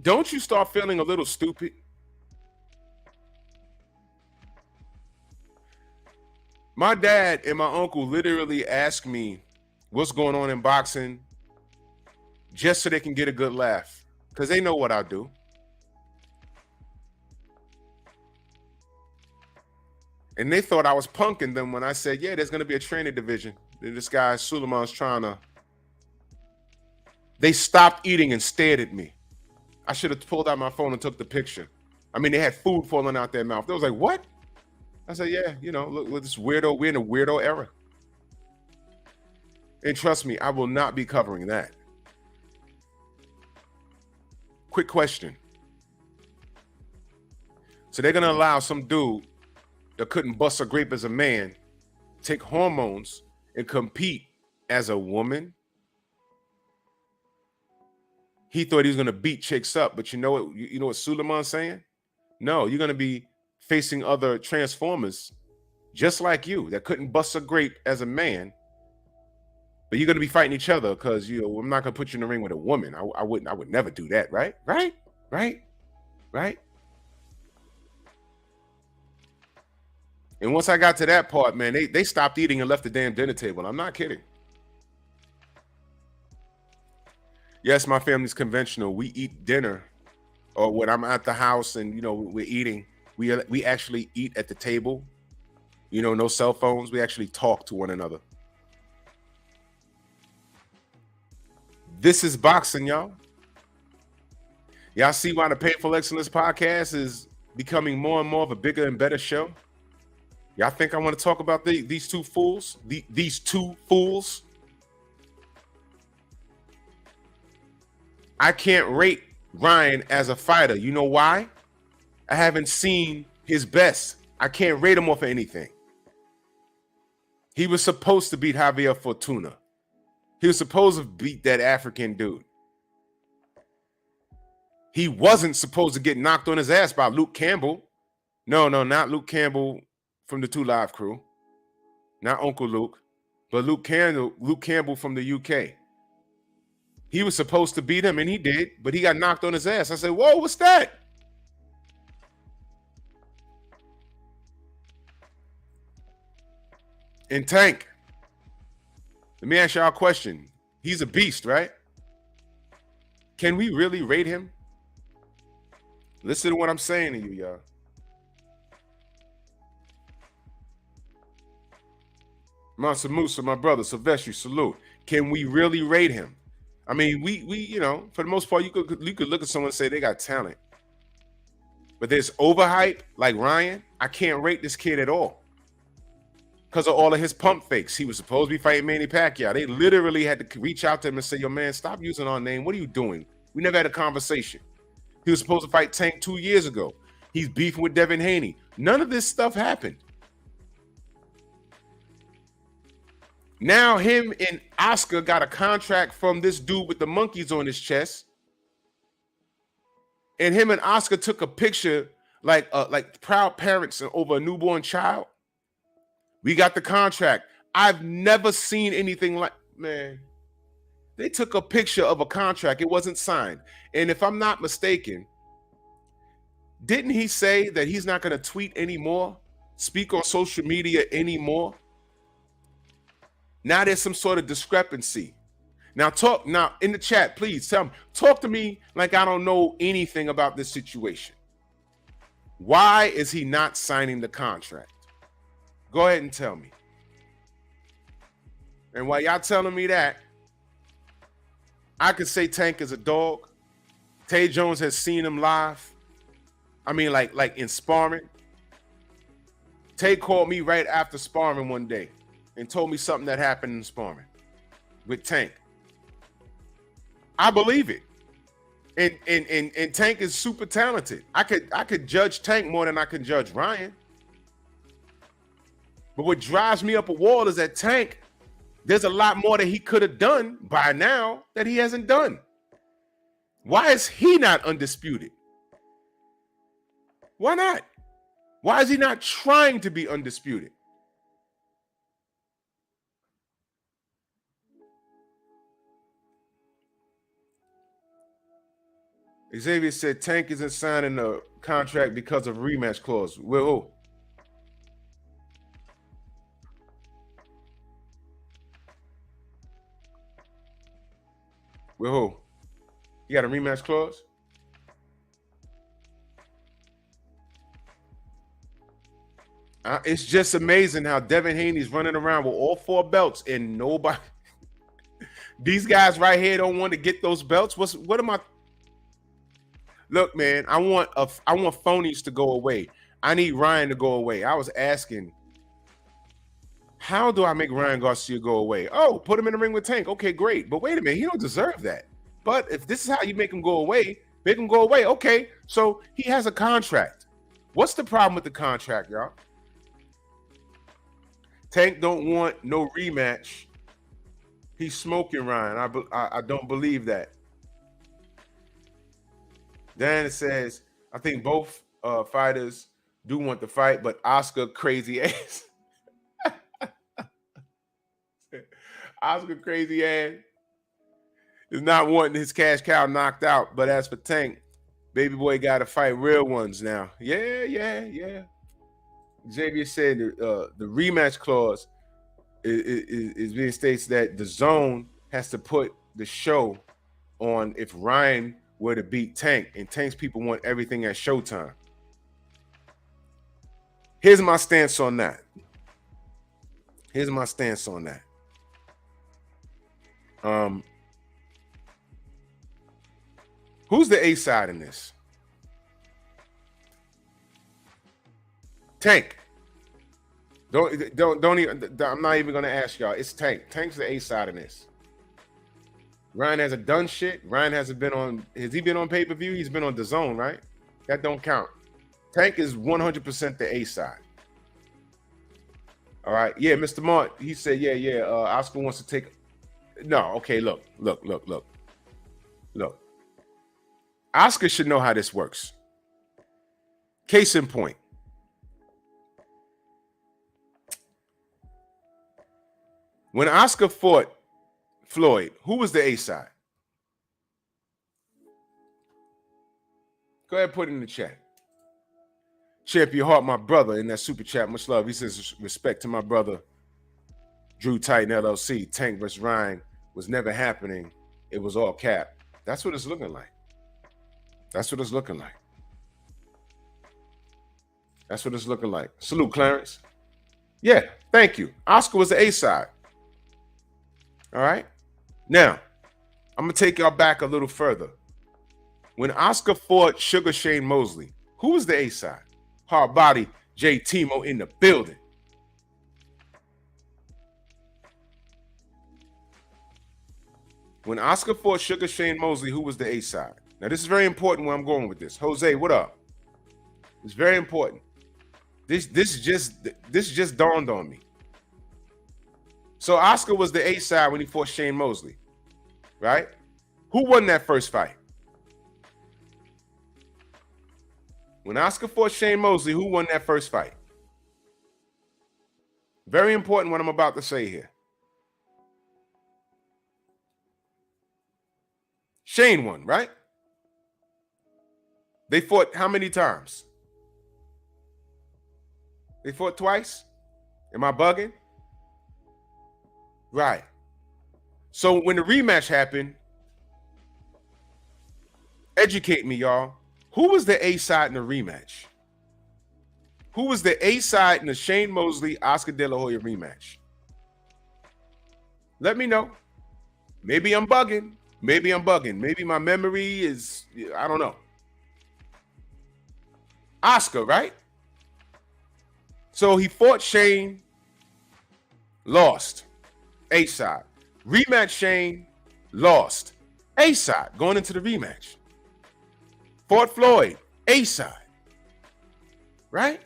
Don't you start feeling a little stupid? My dad and my uncle literally ask me what's going on in boxing just so they can get a good laugh, because they know what I do. And they thought I was punking them when I said, yeah, there's going to be a training division. This guy, Suleiman's trying to... They stopped eating and stared at me. I should have pulled out my phone and took the picture. I mean, they had food falling out their mouth. They was like, what? I said, yeah, you know, look this weirdo. We're in a weirdo era. And trust me, I will not be covering that. Quick question. So they're going to allow some dude that couldn't bust a grape as a man, take hormones and compete as a woman? He thought he was going to beat chicks up, but you know what Suleiman's saying? No, you're going to be facing other transformers just like you that couldn't bust a grape as a man, but you're going to be fighting each other because, you know, I'm not going to put you in the ring with a woman. I would never do that, right? Right? And once I got to that part, man, they stopped eating and left the damn dinner table. I'm not kidding. Yes, my family's conventional. We eat dinner, or when I'm at the house and, you know, we're eating, we actually eat at the table. You know, no cell phones. We actually talk to one another. This is boxing, y'all. Y'all see why the Painful Excellence podcast is becoming more and more of a bigger and better show? Y'all think I want to talk about these two fools? These two fools? I can't rate Ryan as a fighter. You know why? I haven't seen his best. I can't rate him off of anything. He was supposed to beat Javier Fortuna. He was supposed to beat that African dude. He wasn't supposed to get knocked on his ass by Luke Campbell. No, not Luke Campbell from the 2 Live crew. Not Uncle Luke, but Luke Campbell from the UK. He was supposed to beat him, and he did, but he got knocked on his ass. I said, whoa, what's that? And Tank, let me ask y'all a question. He's a beast, right? Can we really rate him? Listen to what I'm saying to you, y'all. Mansa Musa, my brother, Silvestri, salute. Can we really rate him? I mean, we you know, for the most part, you could look at someone and say they got talent. But there's overhype like Ryan. I can't rate this kid at all because of all of his pump fakes. He was supposed to be fighting Manny Pacquiao. They literally had to reach out to him and say, yo, man, stop using our name. What are you doing? We never had a conversation. He was supposed to fight Tank 2 years ago. He's beefing with Devin Haney. None of this stuff happened. Now him and Oscar got a contract from this dude with the monkeys on his chest. And him and Oscar took a picture like proud parents over a newborn child. We got the contract. I've never seen anything like, man. They took a picture of a contract. It wasn't signed. And if I'm not mistaken, didn't he say that he's not going to tweet anymore, speak on social media anymore? Now there's some sort of discrepancy. Now in the chat, please talk to me like I don't know anything about this situation. Why is he not signing the contract? Go ahead and tell me. And while y'all telling me that, I could say Tank is a dog. Tay Jones has seen him live. I mean, like in sparring. Tay called me right after sparring one day and told me something that happened in sparring with Tank. I believe it. And Tank is super talented. I could judge Tank more than I can judge Ryan. But what drives me up a wall is that Tank, there's a lot more that he could have done by now that he hasn't done. Why is he not undisputed? Why not? Why is he not trying to be undisputed? Xavier said Tank isn't signing a contract because of rematch clause. Well, who? With who? You got a rematch clause? It's just amazing how Devin Haney's running around with all 4 belts and nobody. These guys right here don't want to get those belts. What am I? Look, man, I want phonies to go away. I need Ryan to go away. I was asking, how do I make Ryan Garcia go away? Oh, put him in the ring with Tank. Okay, great. But wait a minute, he don't deserve that. But if this is how you make him go away, make him go away. Okay, so he has a contract. What's the problem with the contract, y'all? Tank don't want no rematch. He's smoking Ryan. I don't believe that. Then it says, I think both fighters do want to fight, but Oscar crazy ass. Oscar crazy ass is not wanting his cash cow knocked out. But as for Tank, baby boy got to fight real ones now. Yeah. Xavier said the rematch clause is being states that the zone has to put the show on if Ryan were to beat Tank, and Tank's people want everything at Showtime. Here's my stance on that. Who's the A side in this? Tank. Don't even. I'm not even gonna ask y'all. It's Tank. Tank's the A side in this. Ryan hasn't done shit. Ryan hasn't been on. Has he been on pay-per-view? He's been on the zone, right? That don't count. Tank is 100% the A side. All right. Yeah, Mr. Mart. He said, yeah. Oscar wants to take. No. Okay. Look. Oscar should know how this works. Case in point. When Oscar fought Floyd, who was the A side? Go ahead and put it in the chat. Champion Heart, my brother, in that super chat. Much love. He says, respect to my brother, Drew Titan LLC. Tank vs. Ryan was never happening. It was all cap. That's what it's looking like. Salute, Clarence. Yeah, thank you. Oscar was the A side. All right. Now, I'm going to take y'all back a little further. When Oscar fought Sugar Shane Mosley, who was the A side? Hard body, J. Timo in the building. When Oscar fought Sugar Shane Mosley, who was the A side? Now, this is very important where I'm going with this. Jose, what up? It's very important. This just dawned on me. So Oscar was the A side when he fought Shane Mosley, right? Who won that first fight? When Oscar fought Shane Mosley, who won that first fight? Very important what I'm about to say here. Shane won, right? They fought how many times? They fought twice? Am I bugging? Right. So when the rematch happened, educate me, y'all. Who was the A side in the rematch? Who was the A side in the Shane Mosley, Oscar De La Hoya rematch? Let me know. Maybe I'm bugging. Maybe my memory is, I don't know. Oscar, right? So he fought Shane, lost. A side. Rematch Shane, lost. A side going into the rematch. Fought Floyd, A side. Right?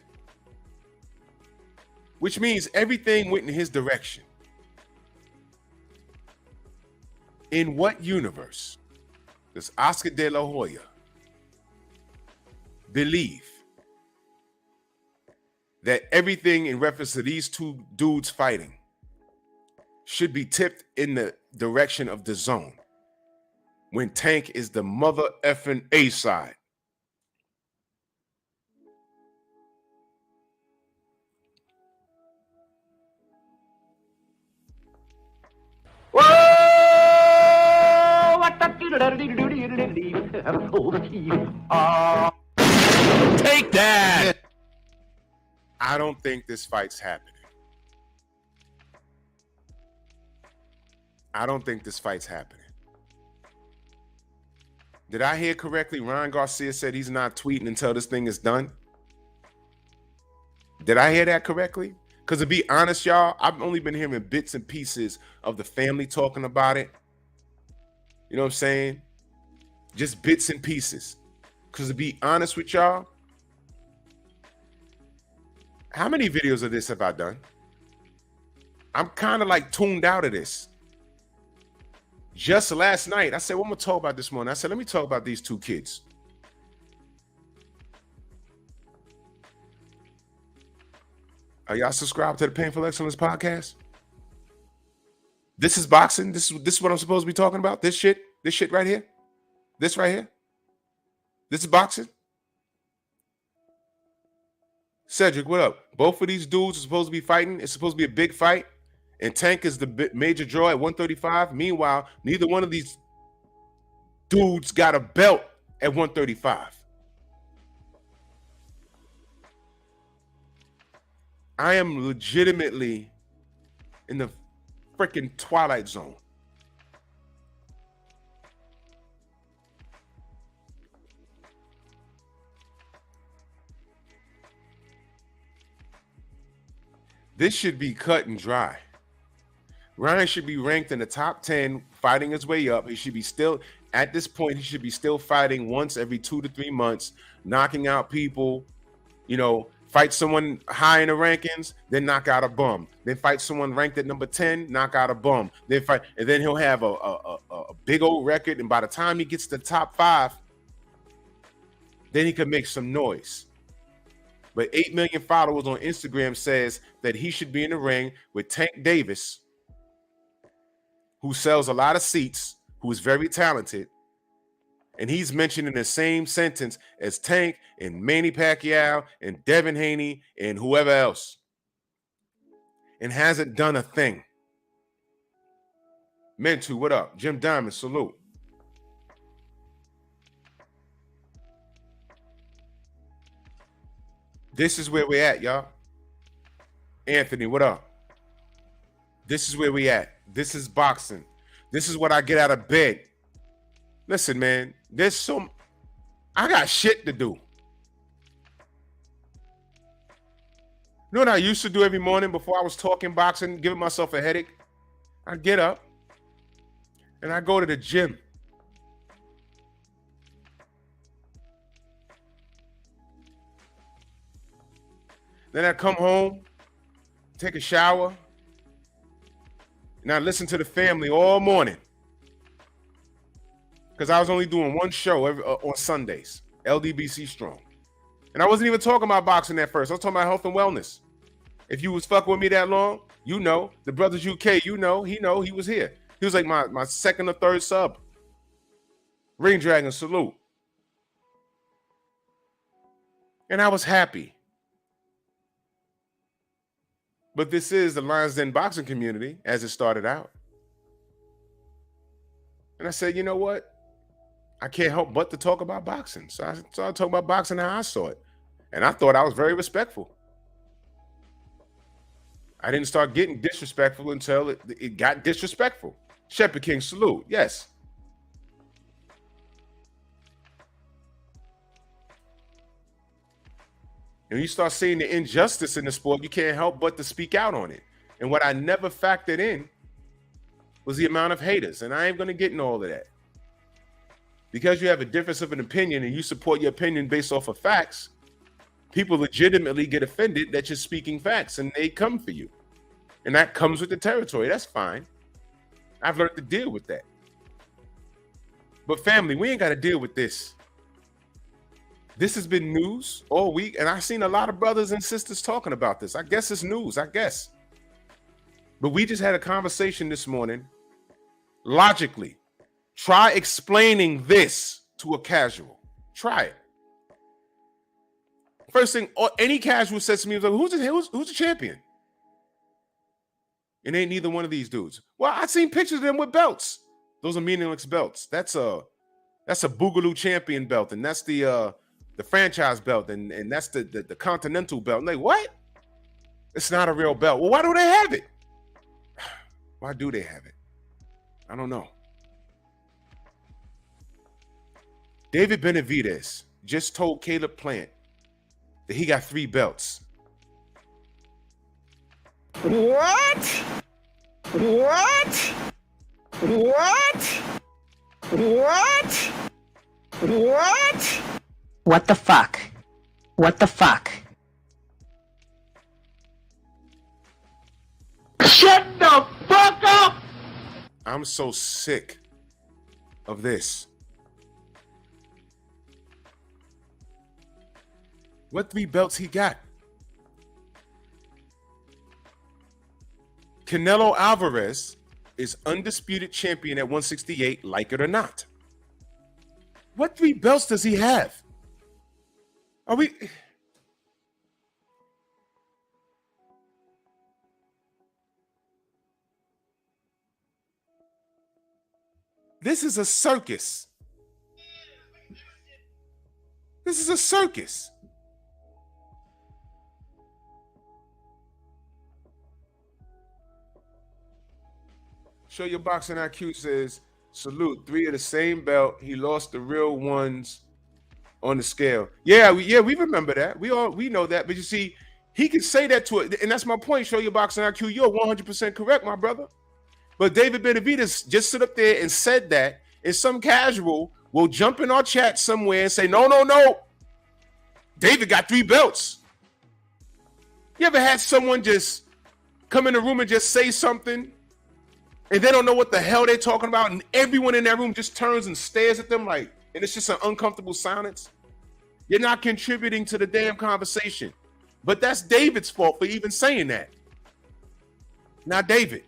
Which means everything went in his direction. In what universe does Oscar De La Hoya believe that everything in reference to these two dudes fighting should be tipped in the direction of the zone when Tank is the mother effing A side? Take that! I don't think this fight's happening. Did I hear correctly? Ryan Garcia said he's not tweeting until this thing is done. Did I hear that correctly? Because to be honest, y'all, I've only been hearing bits and pieces of the family talking about it. You know what I'm saying? Just bits and pieces. Because to be honest with y'all, how many videos of this have I done? I'm kind of like tuned out of this. Just last night, I said, what I'm going to talk about this morning? I said, let me talk about these two kids. Are y'all subscribed to the Painful Excellence podcast? This is boxing. This is what I'm supposed to be talking about. This shit right here. This right here. This is boxing. Cedric, what up? Both of these dudes are supposed to be fighting. It's supposed to be a big fight. And Tank is the major draw at 135. Meanwhile, neither one of these dudes got a belt at 135. I am legitimately in the freaking Twilight Zone. This should be cut and dry. Ryan should be ranked in the top 10, fighting his way up. He should be still, at this point, he should be still fighting once every 2 to 3 months, knocking out people, you know, fight someone high in the rankings, then knock out a bum. Then fight someone ranked at number 10, knock out a bum. Then fight, and then he'll have a big old record. And by the time he gets to the top 5, then he can make some noise. But 8 million followers on Instagram says that he should be in the ring with Tank Davis, who sells a lot of seats, who is very talented. And he's mentioned in the same sentence as Tank and Manny Pacquiao and Devin Haney and whoever else, and hasn't done a thing. Mentu, what up? Jim Diamond, salute. This is where we're at, y'all. Anthony, what up? This is where we at. This is boxing. This is what I get out of bed. Listen, man, I got shit to do. You know what I used to do every morning before I was talking boxing, giving myself a headache? I'd get up and I go to the gym. Then I come home, take a shower, and I listen to the family all morning. Because I was only doing one show on Sundays, LDBC Strong. And I wasn't even talking about boxing at first. I was talking about health and wellness. If you was fucking with me that long, you know. The Brothers UK, he was here. He was like my second or third sub. Ring Dragon, salute. And I was happy. But this is the Lions Den boxing community as it started out. And I said, you know what? I can't help but to talk about boxing. So I started talking about boxing how I saw it. And I thought I was very respectful. I didn't start getting disrespectful until it got disrespectful. Shepherd King, salute. Yes. And you start seeing the injustice in the sport, you can't help but to speak out on it. And what I never factored in was the amount of haters. And I ain't going to get into all of that. Because you have a difference of an opinion and you support your opinion based off of facts, people legitimately get offended that you're speaking facts and they come for you. And that comes with the territory. That's fine. I've learned to deal with that. But family, we ain't got to deal with this. This has been news all week, and I've seen a lot of brothers and sisters talking about this. I guess it's news, I guess. But we just had a conversation this morning. Logically, try explaining this to a casual. Try it. First thing, any casual says to me, who's the champion? It ain't neither one of these dudes. Well, I've seen pictures of them with belts. Those are meaningless belts. That's a Boogaloo champion belt, and that's the franchise belt, and that's the continental belt. I'm like, what? It's not a real belt. Well, why do they have it? Why do they have it? I don't know. David Benavidez just told Caleb Plant that he got 3 belts. What? What? What? What? What? What the fuck? What the fuck? Shut the fuck up! I'm so sick of this. What 3 belts he got? Canelo Alvarez is undisputed champion at 168, like it or not. What 3 belts does he have? Are we... This is a circus. This is a circus. Show Your Boxing IQ says, salute, 3 of the same belt. He lost the real ones on the scale. Yeah, we remember that. We know that. But you see, he can say that to it. And that's my point. Show Your Boxing IQ. You're 100% correct, my brother. But David Benavidez just stood up there and said that, and some casual will jump in our chat somewhere and say, no. David got 3 belts. You ever had someone just come in the room and just say something and they don't know what the hell they're talking about, and everyone in that room just turns and stares at them like, and it's just an uncomfortable silence? You're not contributing to the damn conversation. But that's David's fault for even saying that. Now, David,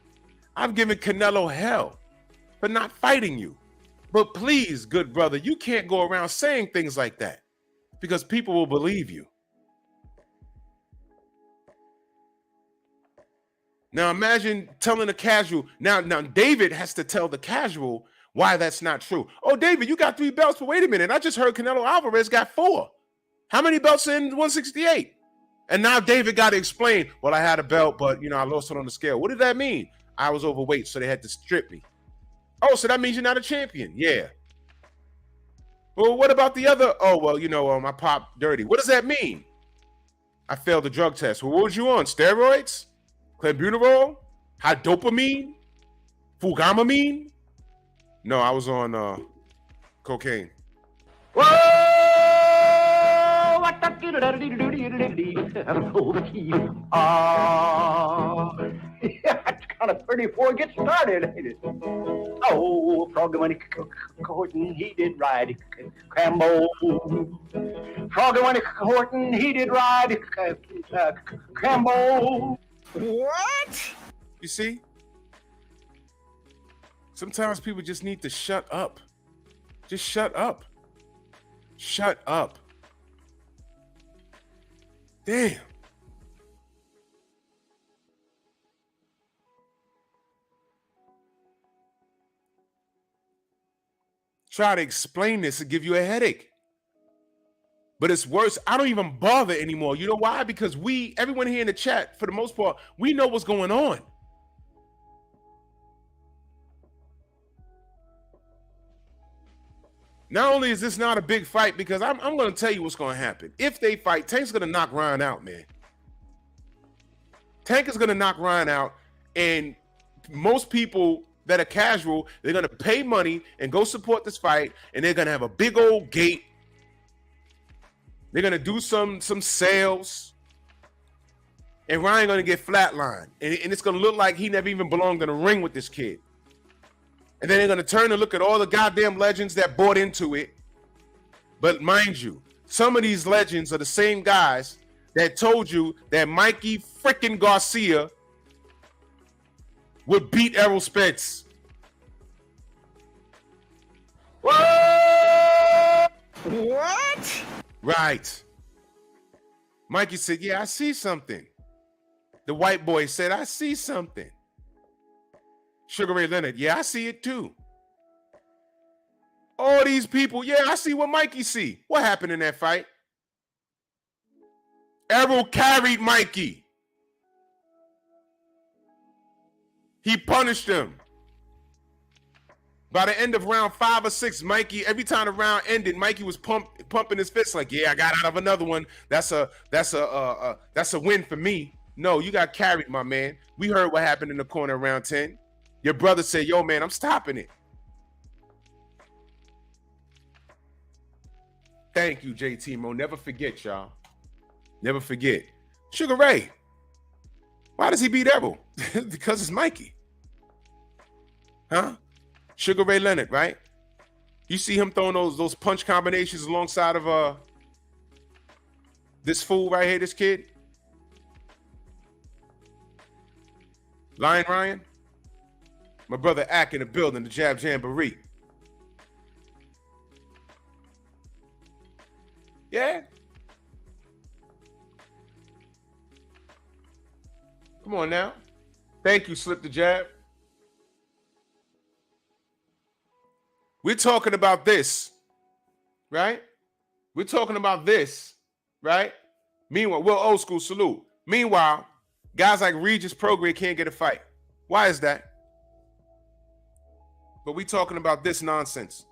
I've given Canelo hell for not fighting you. But please, good brother, you can't go around saying things like that because people will believe you. Now imagine telling a casual. Now David has to tell the casual why that's not true. Oh, David, you got 3 belts, but wait a minute. I just heard Canelo Alvarez got 4. How many belts in 168? And now David got to explain, well, I had a belt, but, I lost it on the scale. What did that mean? I was overweight, so they had to strip me. Oh, so that means you're not a champion. Yeah. Well, what about the other? Oh, well, I popped dirty. What does that mean? I failed the drug test. Well, what was you on? Steroids? Clenbuterol? High dopamine? Fugamamine? No, I was on cocaine. Whoa! What the it's kind of pretty before it gets started, ain't it? Oh, Froggy when he courting, he did ride Crambo. Froggy when he courting, he did ride Crambo. What? You see? Sometimes people just need to shut up. Just shut up. Shut up. Damn. Try to explain this and give you a headache. But it's worse. I don't even bother anymore. You know why? Because everyone here in the chat, for the most part, we know what's going on. Not only is this not a big fight, because I'm going to tell you what's going to happen. If they fight, Tank's going to knock Ryan out, man. Tank is going to knock Ryan out, and most people that are casual, they're going to pay money and go support this fight, and they're going to have a big old gate. They're going to do some sales, and Ryan going to get flatlined, and it's going to look like he never even belonged in a ring with this kid. And then they're going to turn and look at all the goddamn legends that bought into it. But mind you, some of these legends are the same guys that told you that Mikey freaking Garcia would beat Errol Spence. What? What? Right. Mikey said, yeah, I see something. The white boy said, I see something. Sugar Ray Leonard, yeah, I see it too. All these people, yeah, I see what Mikey see. What happened in that fight? Errol carried Mikey. He punished him. By the end of round 5 or 6, Mikey, every time the round ended, Mikey was pumping his fist like, yeah, I got out of another one. That's a win for me. No, you got carried, my man. We heard what happened in the corner of round 10. Your brother said, yo, man, I'm stopping it. Thank you, JT Mo. Never forget, y'all. Never forget. Sugar Ray. Why does he beat Errol? Because it's Mikey. Huh? Sugar Ray Leonard, right? You see him throwing those punch combinations alongside of this fool right here, this kid? Lion Ryan? My brother Ack in the building, the Jab Jamboree. Yeah? Come on now. Thank you, Slip the Jab. We're talking about this, right? We're talking about this, right? Meanwhile, well, old school salute. Meanwhile, guys like Regis Prograde can't get a fight. Why is that? But we talking about this nonsense.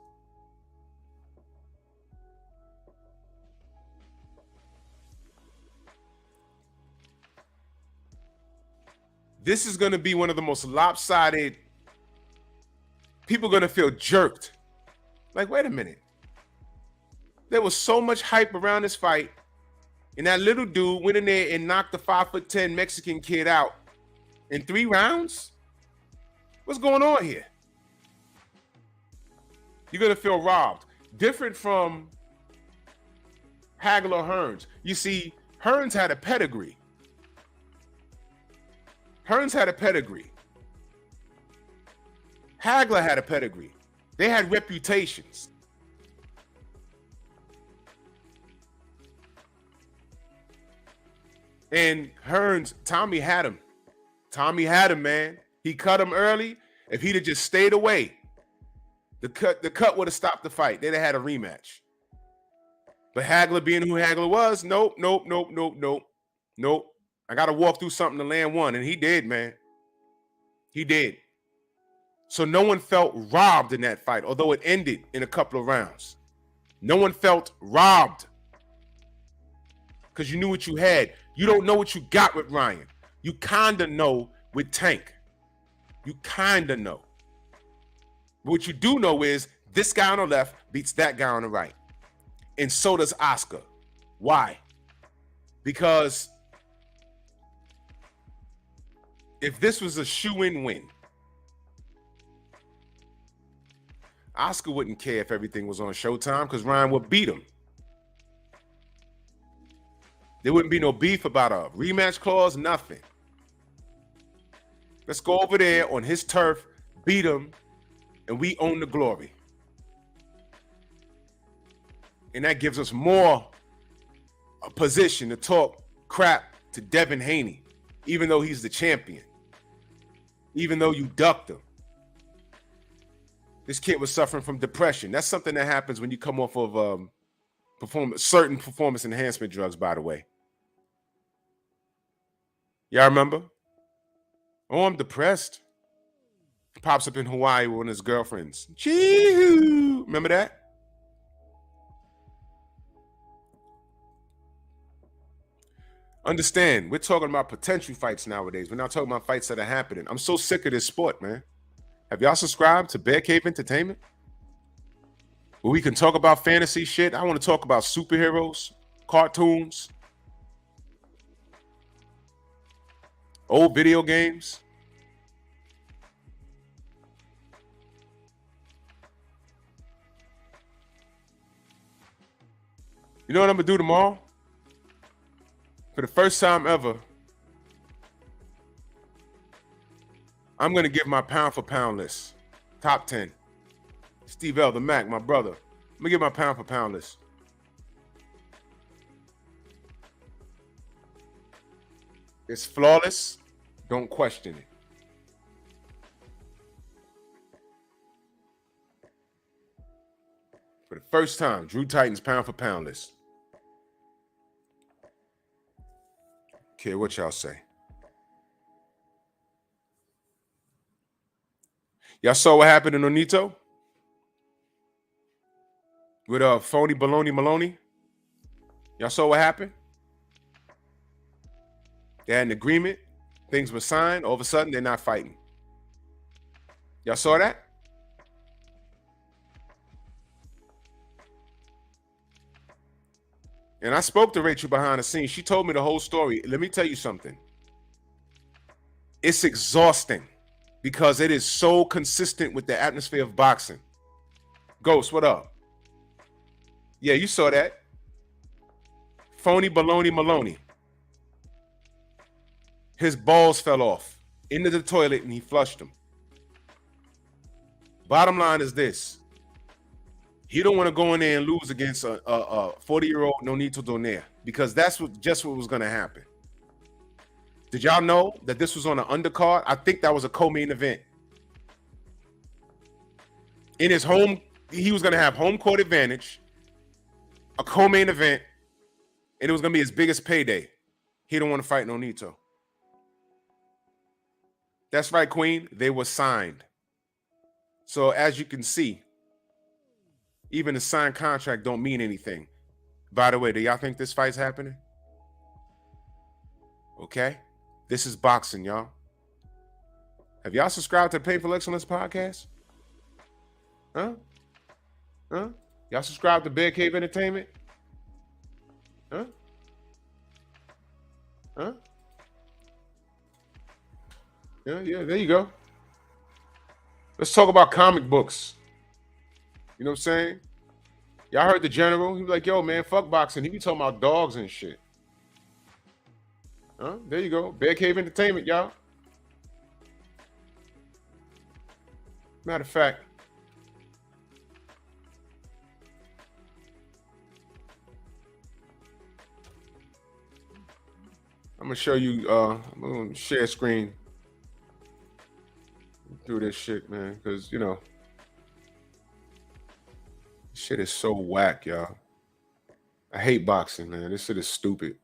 This is going to be one of the most lopsided. People are going to feel jerked. Like, wait a minute. There was so much hype around this fight, and that little dude went in there and knocked the 5'10" Mexican kid out in 3 rounds? What's going on here? You're going to feel robbed. Different from Hagler Hearns. You see, Hearns had a pedigree. Hearns had a pedigree. Hagler had a pedigree. They had reputations. And Hearns, Tommy had him. Tommy had him, man. He cut him early. If he'd have just stayed away, the cut would have stopped the fight. They'd have had a rematch. But Hagler being who Hagler was, nope. I got to walk through something to land one. And he did, man. He did. So no one felt robbed in that fight, although it ended in a couple of rounds. No one felt robbed because you knew what you had. You don't know what you got with Ryan. You kind of know with Tank. You kind of know. But what you do know is this guy on the left beats that guy on the right. And so does Oscar. Why? Because if this was a shoe-in win, Oscar wouldn't care if everything was on Showtime because Ryan would beat him. There wouldn't be no beef about a rematch clause, nothing. Let's go over there on his turf, beat him, and we own the glory. And that gives us more a position to talk crap to Devin Haney, even though he's the champion, even though you ducked him. This kid was suffering from depression. That's something that happens when you come off of certain performance enhancement drugs, by the way. Y'all remember? Oh, I'm depressed. Pops up in Hawaii with one of his girlfriends. Chee-hoo. Remember that? Understand, we're talking about potential fights nowadays. We're not talking about fights that are happening. I'm so sick of this sport, man. Have y'all subscribed to Bear Cave Entertainment? Where we can talk about fantasy shit. I want to talk about superheroes, cartoons, old video games. You know what I'm going to do tomorrow? For the first time ever, I'm going to give my pound for pound list. Top 10. Steve L, the Mac, my brother. I'm going to give my pound for pound list. It's flawless. Don't question it. For the first time, Drew Titan's pound for pound list. Okay, what y'all say? Y'all saw what happened in Onito? with phony baloney Maloney. Y'all saw what happened? They had an agreement. Things were signed. All of a sudden, they're not fighting. Y'all saw that? And I spoke to Rachel behind the scenes. She told me the whole story. Let me tell you something. It's exhausting because it is so consistent with the atmosphere of boxing. Ghost, what up? Yeah, you saw that. Phony baloney Maloney. His balls fell off into the toilet and he flushed them. Bottom line is this. He don't want to go in there and lose against a 40-year-old Nonito Donaire because that's what was going to happen. Did y'all know that this was on an undercard? I think that was a co-main event. In his home, he was going to have home court advantage, a co-main event, and it was going to be his biggest payday. He don't want to fight Nonito. That's right, Queen. They were signed. So as you can see, even a signed contract don't mean anything. By the way, do y'all think this fight's happening? Okay. This is boxing, y'all. Have y'all subscribed to the Painful Excellence podcast? Huh? Y'all subscribe to Bear Cave Entertainment? Huh? Yeah, there you go. Let's talk about comic books. You know what I'm saying? Y'all heard the general? He was like, yo, man, fuck boxing. He be talking about dogs and shit. There you go. Bear Cave Entertainment, y'all. Matter of fact, I'm going to show you, I'm going to share screen through this shit, man, because, you know, shit is so whack, y'all. I hate boxing, man. This shit is stupid.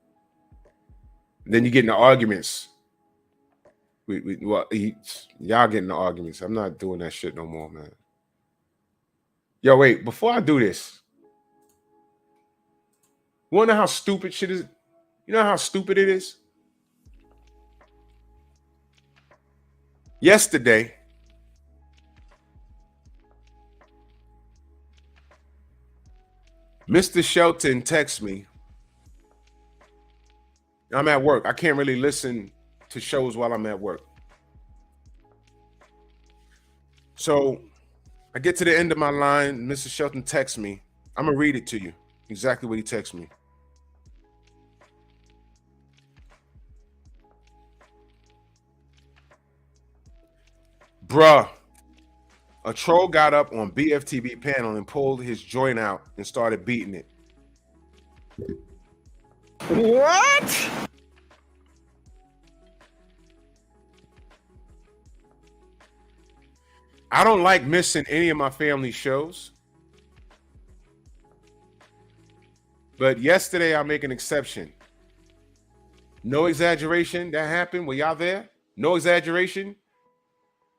And then you get into arguments. Y'all get into arguments. I'm not doing that shit no more, man. Yo, wait, before I do this, you wanna know how stupid shit is? You know how stupid it is? Yesterday, Mr. Shelton texts me. I'm at work. I can't really listen to shows while I'm at work. So I get to the end of my line. Mr. Shelton texts me. I'm going to read it to you. Exactly what he texts me. Bruh, a troll got up on BFTV panel and pulled his joint out and started beating it. What? I don't like missing any of my family shows. But yesterday, I'll make an exception. No exaggeration. That happened. Were y'all there? No exaggeration.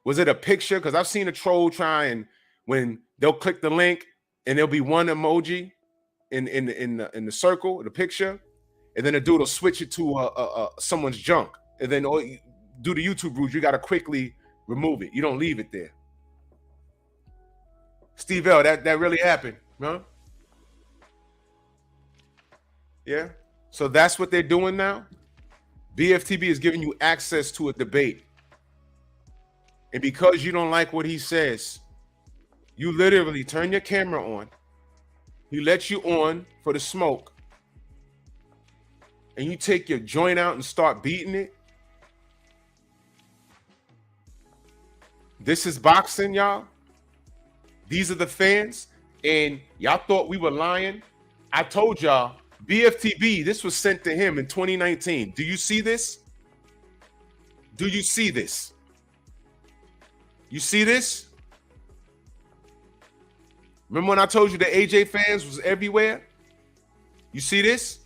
Was it a picture? Because I've seen a troll try and when they'll click the link and there'll be one emoji in the circle, the picture, and then the dude will switch it to someone's junk. And then do the YouTube rules. You got to quickly remove it. You don't leave it there. Steve L, that really happened, huh? Yeah. So that's what they're doing now. BFTB is giving you access to a debate. And because you don't like what he says, you literally turn your camera on. He lets you on for the smoke. And you take your joint out and start beating it. This is boxing, y'all. These are the fans. And y'all thought we were lying. I told y'all, BFTB, this was sent to him in 2019. Do you see this? Do you see this? You see this? Remember when I told you the AJ fans was everywhere? You see this?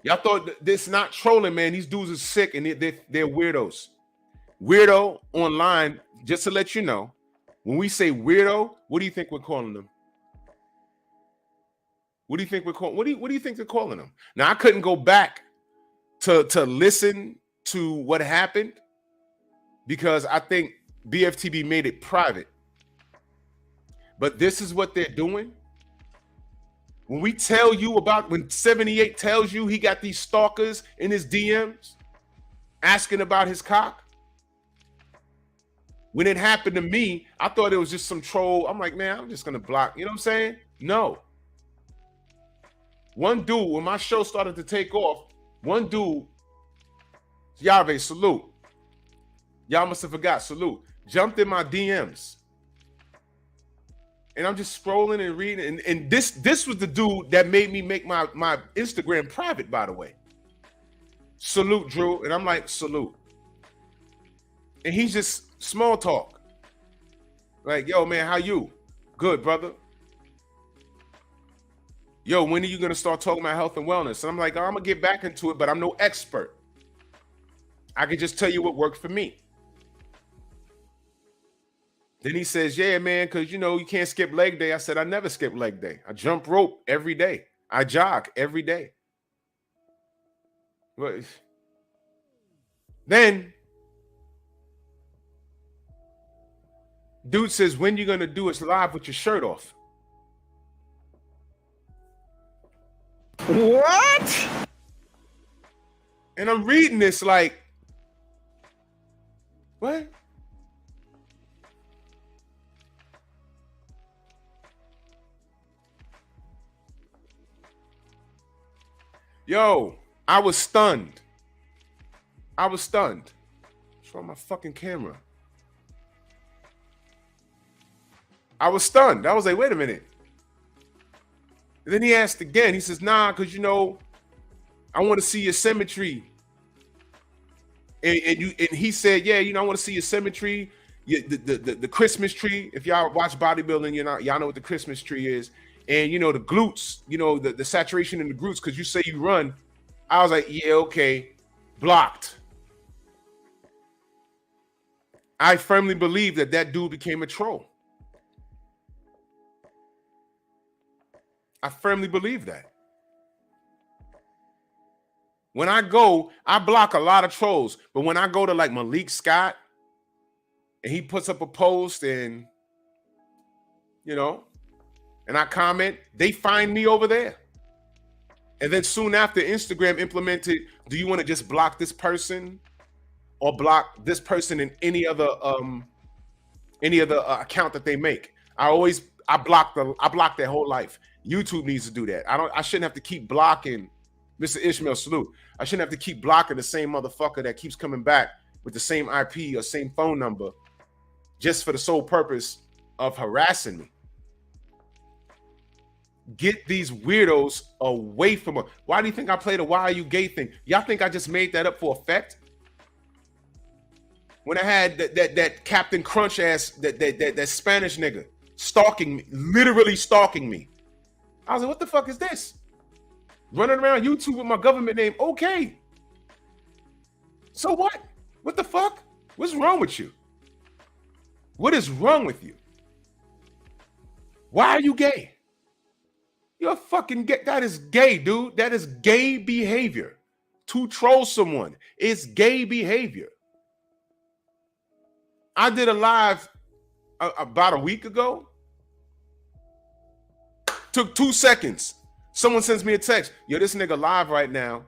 Y'all thought this not trolling, man. These dudes are sick and they're weirdos. Weirdo online, just to let you know, when we say weirdo, what do you think we're calling them? What do you think we're calling? What do you think they're calling him? Now I couldn't go back to listen to what happened because I think BFTB made it private. But this is what they're doing. When we tell you about, when 78 tells you he got these stalkers in his DMs asking about his cock. When it happened to me, I thought it was just some troll. I'm like, man, I'm just gonna block. You know what I'm saying? No. One dude, when my show started to take off, one dude, Yave, salute. Y'all must have forgot, salute. Jumped in my DMs. And I'm just scrolling and reading. And this was the dude that made me make my Instagram private, by the way. Salute, Drew. And I'm like, salute. And he's just small talk. Like, yo, man, how you? Good, brother. Yo, when are you going to start talking about health and wellness? And I'm like, oh, I'm going to get back into it, but I'm no expert. I can just tell you what worked for me. Then he says, yeah, man, because, you know, you can't skip leg day. I said, I never skip leg day. I jump rope every day. I jog every day. But then dude says, when you going to do it live with your shirt off? What? And I'm reading this like, what? Yo, I was stunned. I was stunned. What's wrong with my fucking camera? I was stunned. I was like, wait a minute. And then he asked again. He says, nah, because, you know, I want to see your symmetry. And he said, yeah, you know, I want to see your symmetry, the Christmas tree. If y'all watch bodybuilding, y'all know what the Christmas tree is. And, you know, the glutes, you know, the saturation in the glutes, because you say you run. I was like, yeah, okay, blocked. I firmly believe that dude became a troll. I firmly believe that. When I go, I block a lot of trolls. But when I go to like Malik Scott and he puts up a post and, you know, and I comment, they find me over there. And then soon after, Instagram implemented, do you want to just block this person or block this person in any other account that they make? I block their whole life. YouTube needs to do that. I shouldn't have to keep blocking Mr. Ishmael Salute. I shouldn't have to keep blocking the same motherfucker that keeps coming back with the same IP or same phone number just for the sole purpose of harassing me. Get these weirdos away from her. Why do you think I played a Why Are You Gay thing? Y'all think I just made that up for effect? When I had that Captain Crunch ass, that Spanish nigga stalking me, literally stalking me. I was like, what the fuck is this? Running around YouTube with my government name. Okay. So what? What the fuck? What's wrong with you? What is wrong with you? Why are you gay? You're fucking gay. That is gay, dude. That is gay behavior. To troll someone is gay behavior. I did a live about a week ago. Took 2 seconds. Someone sends me a text. Yo, this nigga live right now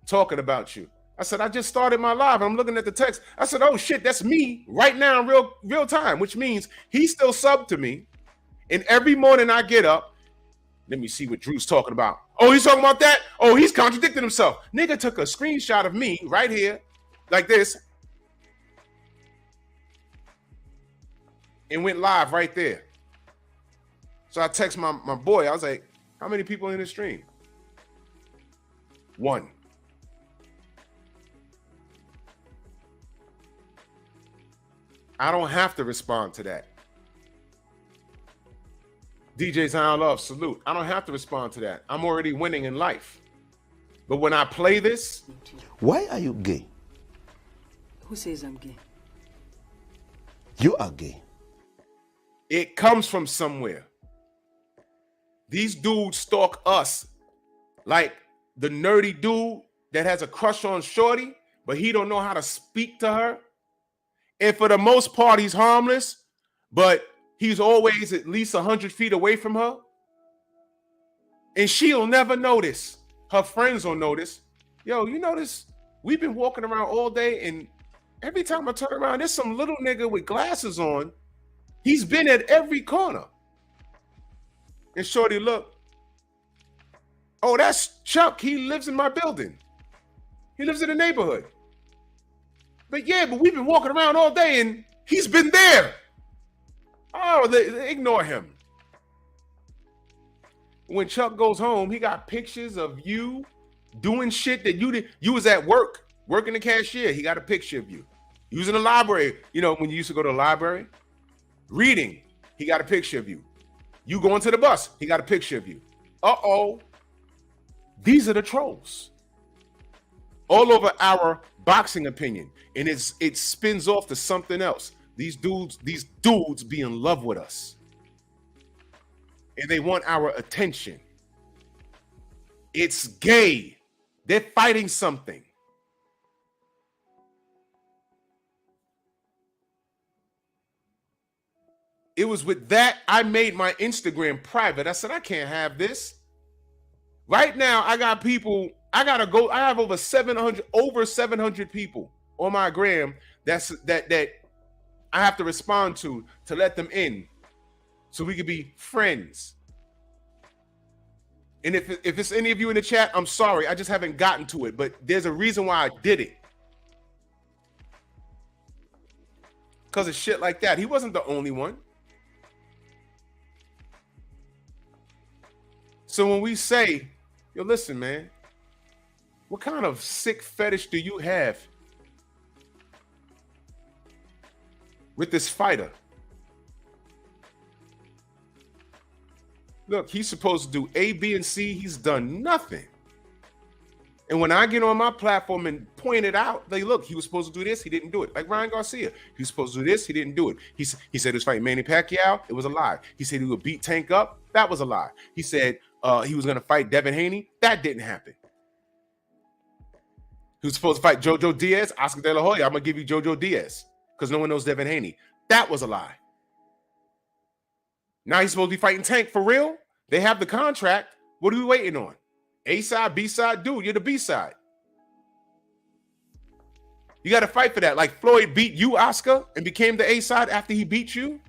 talking about you. I said, I just started my live. I'm looking at the text. I said, oh shit, that's me right now in real time, which means he still subbed to me. And every morning I get up, let me see what Drew's talking about. Oh, he's talking about that? Oh, he's contradicting himself. Nigga took a screenshot of me right here, like this, and went live right there. So I text my boy. I was like, how many people in the stream? 1. I don't have to respond to that. DJ Zion Love, salute. I don't have to respond to that. I'm already winning in life. But when I play this... Why are you gay? Who says I'm gay? You are gay. It comes from somewhere. These dudes stalk us. Like the nerdy dude that has a crush on Shorty, but he don't know how to speak to her. And for the most part, he's harmless, but he's always at least 100 feet away from her. And she'll never notice. Her friends will notice. Yo, you notice we've been walking around all day, and every time I turn around, there's some little nigga with glasses on. He's been at every corner. And Shorty, look. Oh, that's Chuck. He lives in my building. He lives in the neighborhood. But we've been walking around all day, and he's been there. Oh, they ignore him. When Chuck goes home, he got pictures of you doing shit that you did. You was at work, working the cashier. He got a picture of you. You was in the library. You know, when you used to go to the library, reading, he got a picture of you. You going to the bus, he got a picture of you. Uh-oh. These are the trolls. All over our boxing opinion. And it spins off to something else. These dudes be in love with us. And they want our attention. It's gay. They're fighting something. It was with that I made my Instagram private. I said, I can't have this. Right now, I got people, I have over 700 people on my gram that I have to respond to let them in so we could be friends. And if it's any of you in the chat, I'm sorry. I just haven't gotten to it, but there's a reason why I did it. Because of shit like that. He wasn't the only one. So when we say, yo, listen, man, what kind of sick fetish do you have with this fighter? Look, he's supposed to do A, B, and C. He's done nothing. And when I get on my platform and point it out, they look, he was supposed to do this, he didn't do it. Like Ryan Garcia, he was supposed to do this, he didn't do it. He said he was fighting Manny Pacquiao, it was a lie. He said he would beat Tank up, that was a lie. He said he was going to fight Devin Haney, that didn't happen. He was supposed to fight Jojo Diaz, Oscar De La Hoya, I'm going to give you Jojo Diaz because no one knows Devin Haney. That was a lie. Now he's supposed to be fighting Tank for real? They have the contract. What are we waiting on? A side, B side, dude, you're the B side. You got to fight for that. Like Floyd beat you, Oscar, and became the A side after he beat you.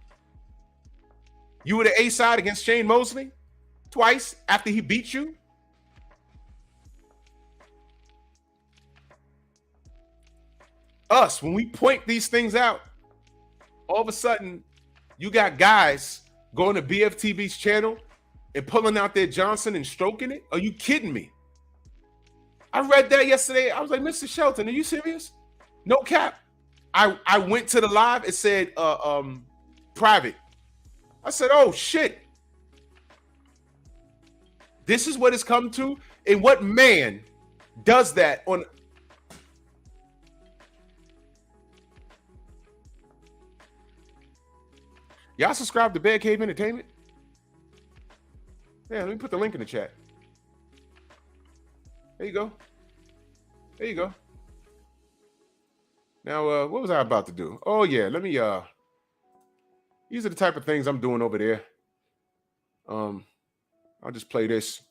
You were the A side against Shane Mosley twice after he beat you. Us, when we point these things out, all of a sudden, you got guys going to BFTV's channel and pulling out their Johnson and stroking it? Are you kidding me? I read that yesterday. I was like, Mr. Shelton, are you serious? No cap. I went to the live. It said private. I said, oh, shit. This is what it's come to? And what man does that on... Y'all subscribe to Bear Cave Entertainment? Yeah, let me put the link in the chat. There you go. There you go. Now, what was I about to do? Oh, yeah, let me, these are the type of things I'm doing over there. I'll just play this.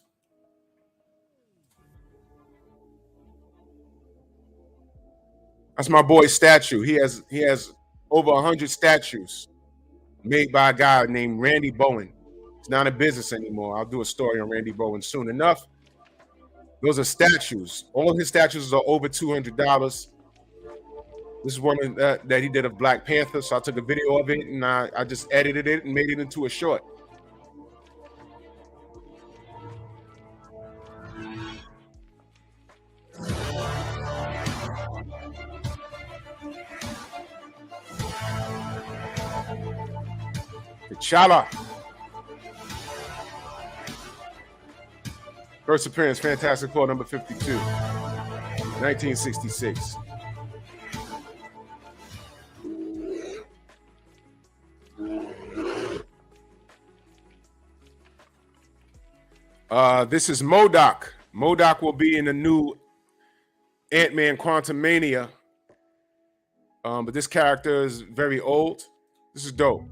That's my boy's statue. He has over 100 statues made by a guy named Randy Bowen. It's not in business anymore. I'll do a story on Randy Bowen soon enough. Those are statues. All his statues are over $200. This is one that he did of Black Panther. So I took a video of it and I just edited it and made it into a short. T'Challa. First appearance, Fantastic Four number 52, 1966. This is MODOK. MODOK will be in the new Ant-Man Quantumania. But this character is very old. This is dope.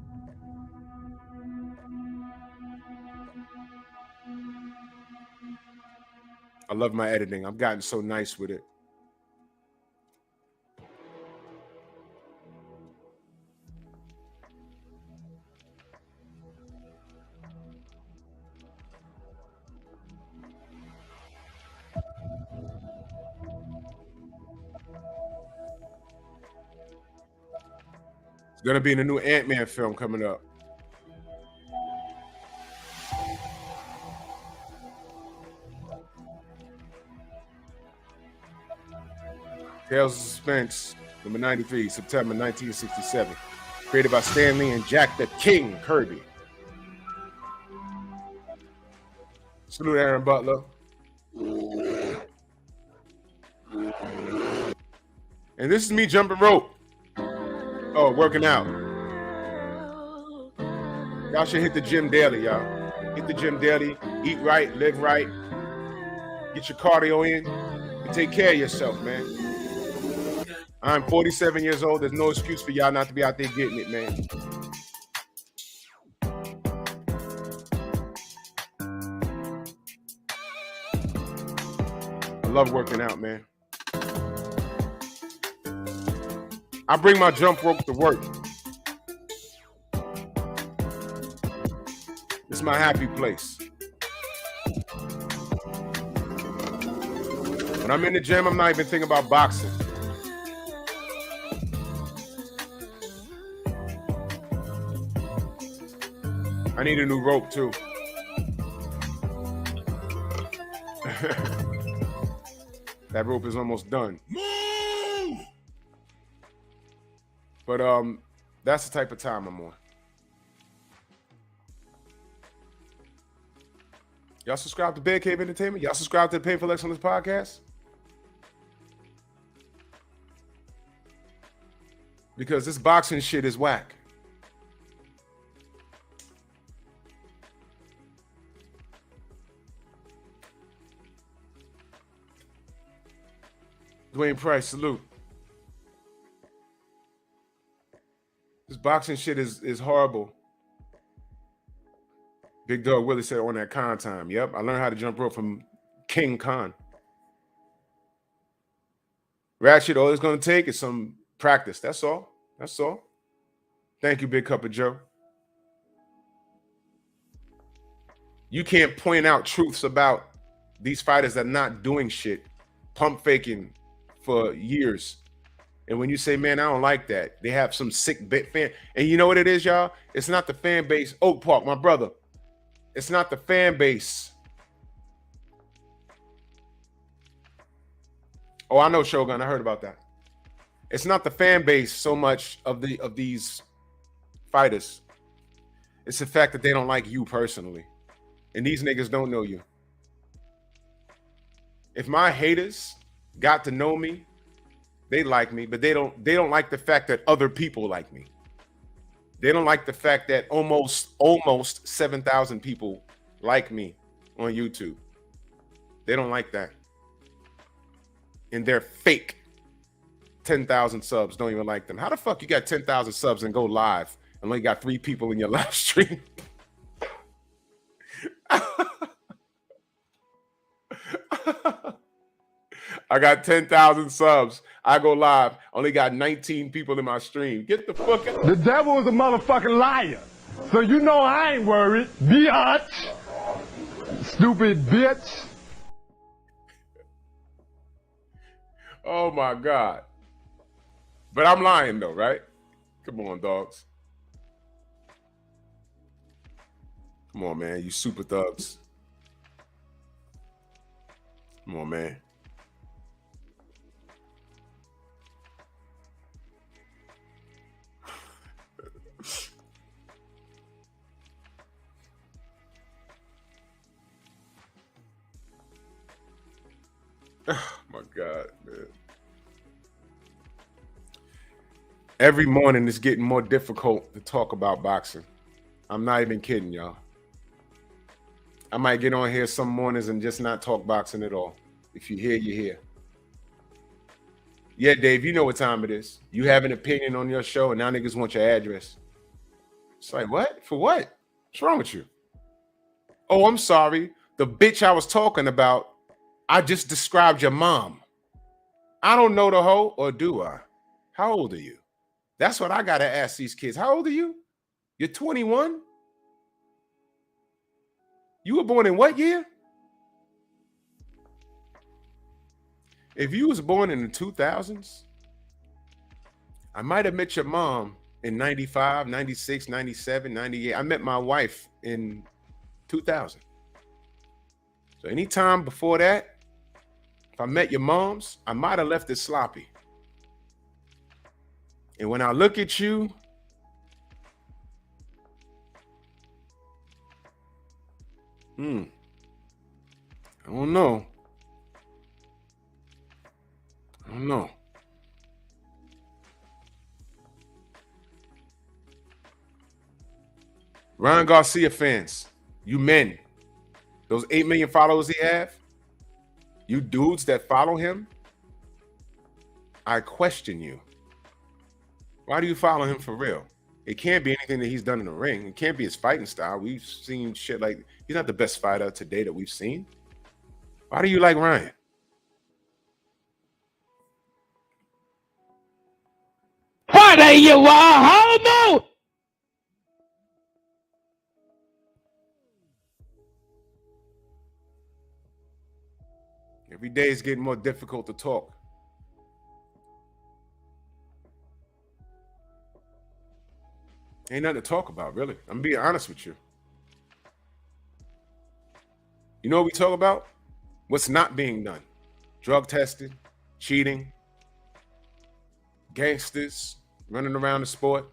I love my editing. I've gotten so nice with it. It's gonna be in the new Ant-Man film coming up. Tales of Suspense, number 93, September 1967. Created by Stan Lee and Jack the King Kirby. Salute Aaron Butler. And this is me jumping rope. Oh, working out. Y'all should hit the gym daily, y'all. Hit the gym daily. Eat right, live right. Get your cardio in. And take care of yourself, man. I'm 47 years old. There's no excuse for y'all not to be out there getting it, man. I love working out, man. I bring my jump rope to work. It's my happy place. When I'm in the gym, I'm not even thinking about boxing. I need a new rope too. That rope is almost done. Move! But that's the type of time I'm on. Y'all subscribe to Bear Cave Entertainment? Y'all subscribe to the Painful Excellence Podcast? Because this boxing shit is whack. Dwayne Price, salute. This boxing shit is horrible. Big Dog Willie said on that Con time. Yep, I learned how to jump rope from King Khan. Ratchet, all it's going to take is some practice. That's all. That's all. Thank you, Big Cup of Joe. You can't point out truths about these fighters that are not doing shit, pump faking for years. And when you say, man, I don't like that, they have some sick bit fan. And you know what it is, y'all? It's not the fan base. Oak Park, my brother. It's not the fan base. Oh, I know, Shogun. I heard about that. It's not the fan base so much of these fighters. It's the fact that they don't like you personally. And these niggas don't know you. If my haters got to know me, they like me, but they don't like the fact that other people like me. They don't like the fact that almost 7,000 people like me on YouTube. They don't like that. And they're fake 10,000 subs don't even like them. How the fuck you got 10,000 subs and go live and only got 3 people in your live stream? I got 10,000 subs. I go live. Only got 19 people in my stream. Get the fuck out. The devil is a motherfucking liar. So you know I ain't worried. Biatch. Stupid bitch. Oh my God. But I'm lying though, right? Come on, dogs. Come on, man. You super thugs. Come on, man. Oh my God, man. Every morning it's getting more difficult to talk about boxing. I'm not even kidding, y'all. I might get on here some mornings and just not talk boxing at all. If you hear, you hear. Yeah, Dave, you know what time it is. You have an opinion on your show, and now niggas want your address. It's like, what? For what? What's wrong with you? Oh, I'm sorry. The bitch I was talking about, I just described your mom. I don't know the hoe, or do I? How old are you? That's what I got to ask these kids. How old are you? You're 21? You were born in what year? If you was born in the 2000s, I might have met your mom in 95, 96, 97, 98. I met my wife in 2000. So anytime before that, if I met your moms, I might have left it sloppy. And when I look at you, I don't know. I don't know. Ryan Garcia fans, you men, those 8 million followers he have, you dudes that follow him, I question you. Why do you follow him for real? It can't be anything that he's done in the ring. It can't be his fighting style. We've seen shit like, he's not the best fighter today that we've seen. Why do you like Ryan? What are you, a homo? Every day is getting more difficult to talk. Ain't nothing to talk about, really. I'm being honest with you. You know what we talk about? What's not being done. Drug testing, cheating, gangsters running around the sport.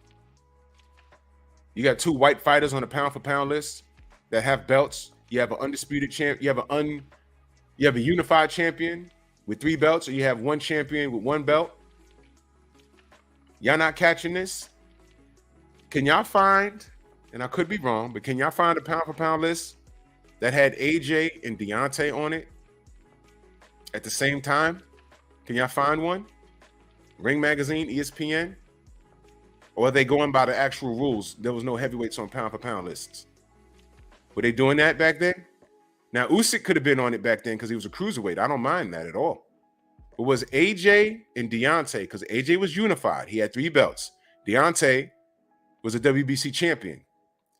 You got 2 white fighters on a pound-for-pound list that have belts. You have an undisputed champ. You have a unified champion with 3 belts, or you have 1 champion with 1 belt. Y'all not catching this? Can y'all find, and I could be wrong, but can y'all find a pound-for-pound list that had AJ and Deontay on it at the same time? Can y'all find one? Ring Magazine, ESPN? Or are they going by the actual rules? There was no heavyweights on pound-for-pound lists. Were they doing that back then? Now, Usyk could have been on it back then because he was a cruiserweight. I don't mind that at all. But was AJ and Deontay, because AJ was unified. He had 3 belts. Deontay was a WBC champion.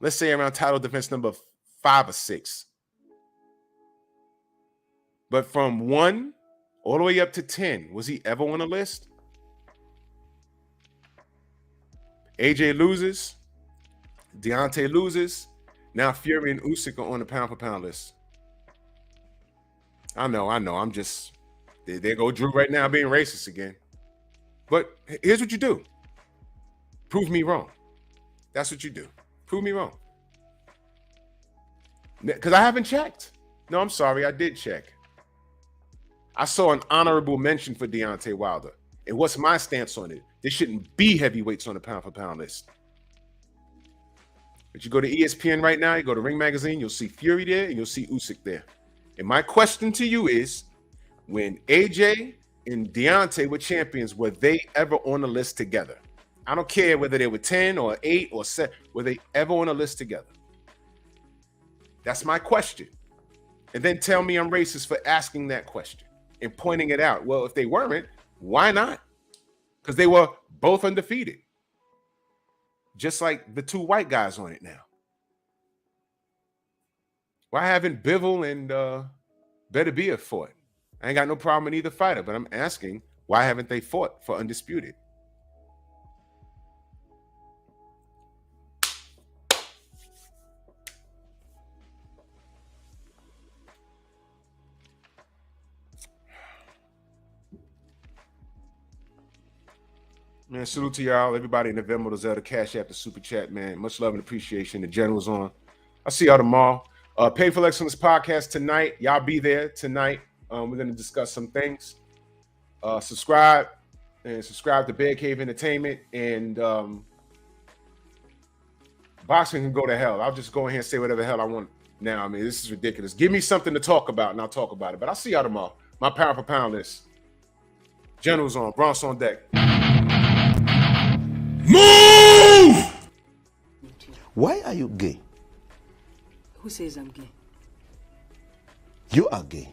Let's say around title defense number 5 or 6. But from 1 all the way up to 10, was he ever on a list? AJ loses. Deontay loses. Now Fury and Usyk are on the pound-for-pound list. I know. I'm just, there go Drew right now being racist again. But here's what you do. Prove me wrong. That's what you do. Prove me wrong. Because I haven't checked. No, I'm sorry. I did check. I saw an honorable mention for Deontay Wilder. And what's my stance on it? There shouldn't be heavyweights on the pound-for-pound list. But you go to ESPN right now, you go to Ring Magazine, you'll see Fury there, and you'll see Usyk there. And my question to you is, when AJ and Deontay were champions, were they ever on the list together? I don't care whether they were 10 or 8 or 7. Were they ever on a list together? That's my question. And then tell me I'm racist for asking that question and pointing it out. Well, if they weren't, why not? Because they were both undefeated. Just like the 2 white guys on it now. Why haven't Bivol and Beterbiev fought? I ain't got no problem with either fighter, but I'm asking, why haven't they fought for undisputed? Man, salute to y'all. Everybody in the Venmo, the Zelda, Cash App, the Super Chat, man. Much love and appreciation. The General's on. I'll see y'all tomorrow. Painful Excellence podcast tonight. Y'all be there tonight. We're going to discuss some things. Subscribe to Bear Cave Entertainment. And boxing can go to hell. I'll just go in here and say whatever the hell I want Now, I mean, this is ridiculous. Give me something to talk about, and I'll talk about it. But I'll see y'all tomorrow. My pound for pound list. Generals on, Bronx on deck. Move! Why are you gay? Who says I'm gay? You are gay.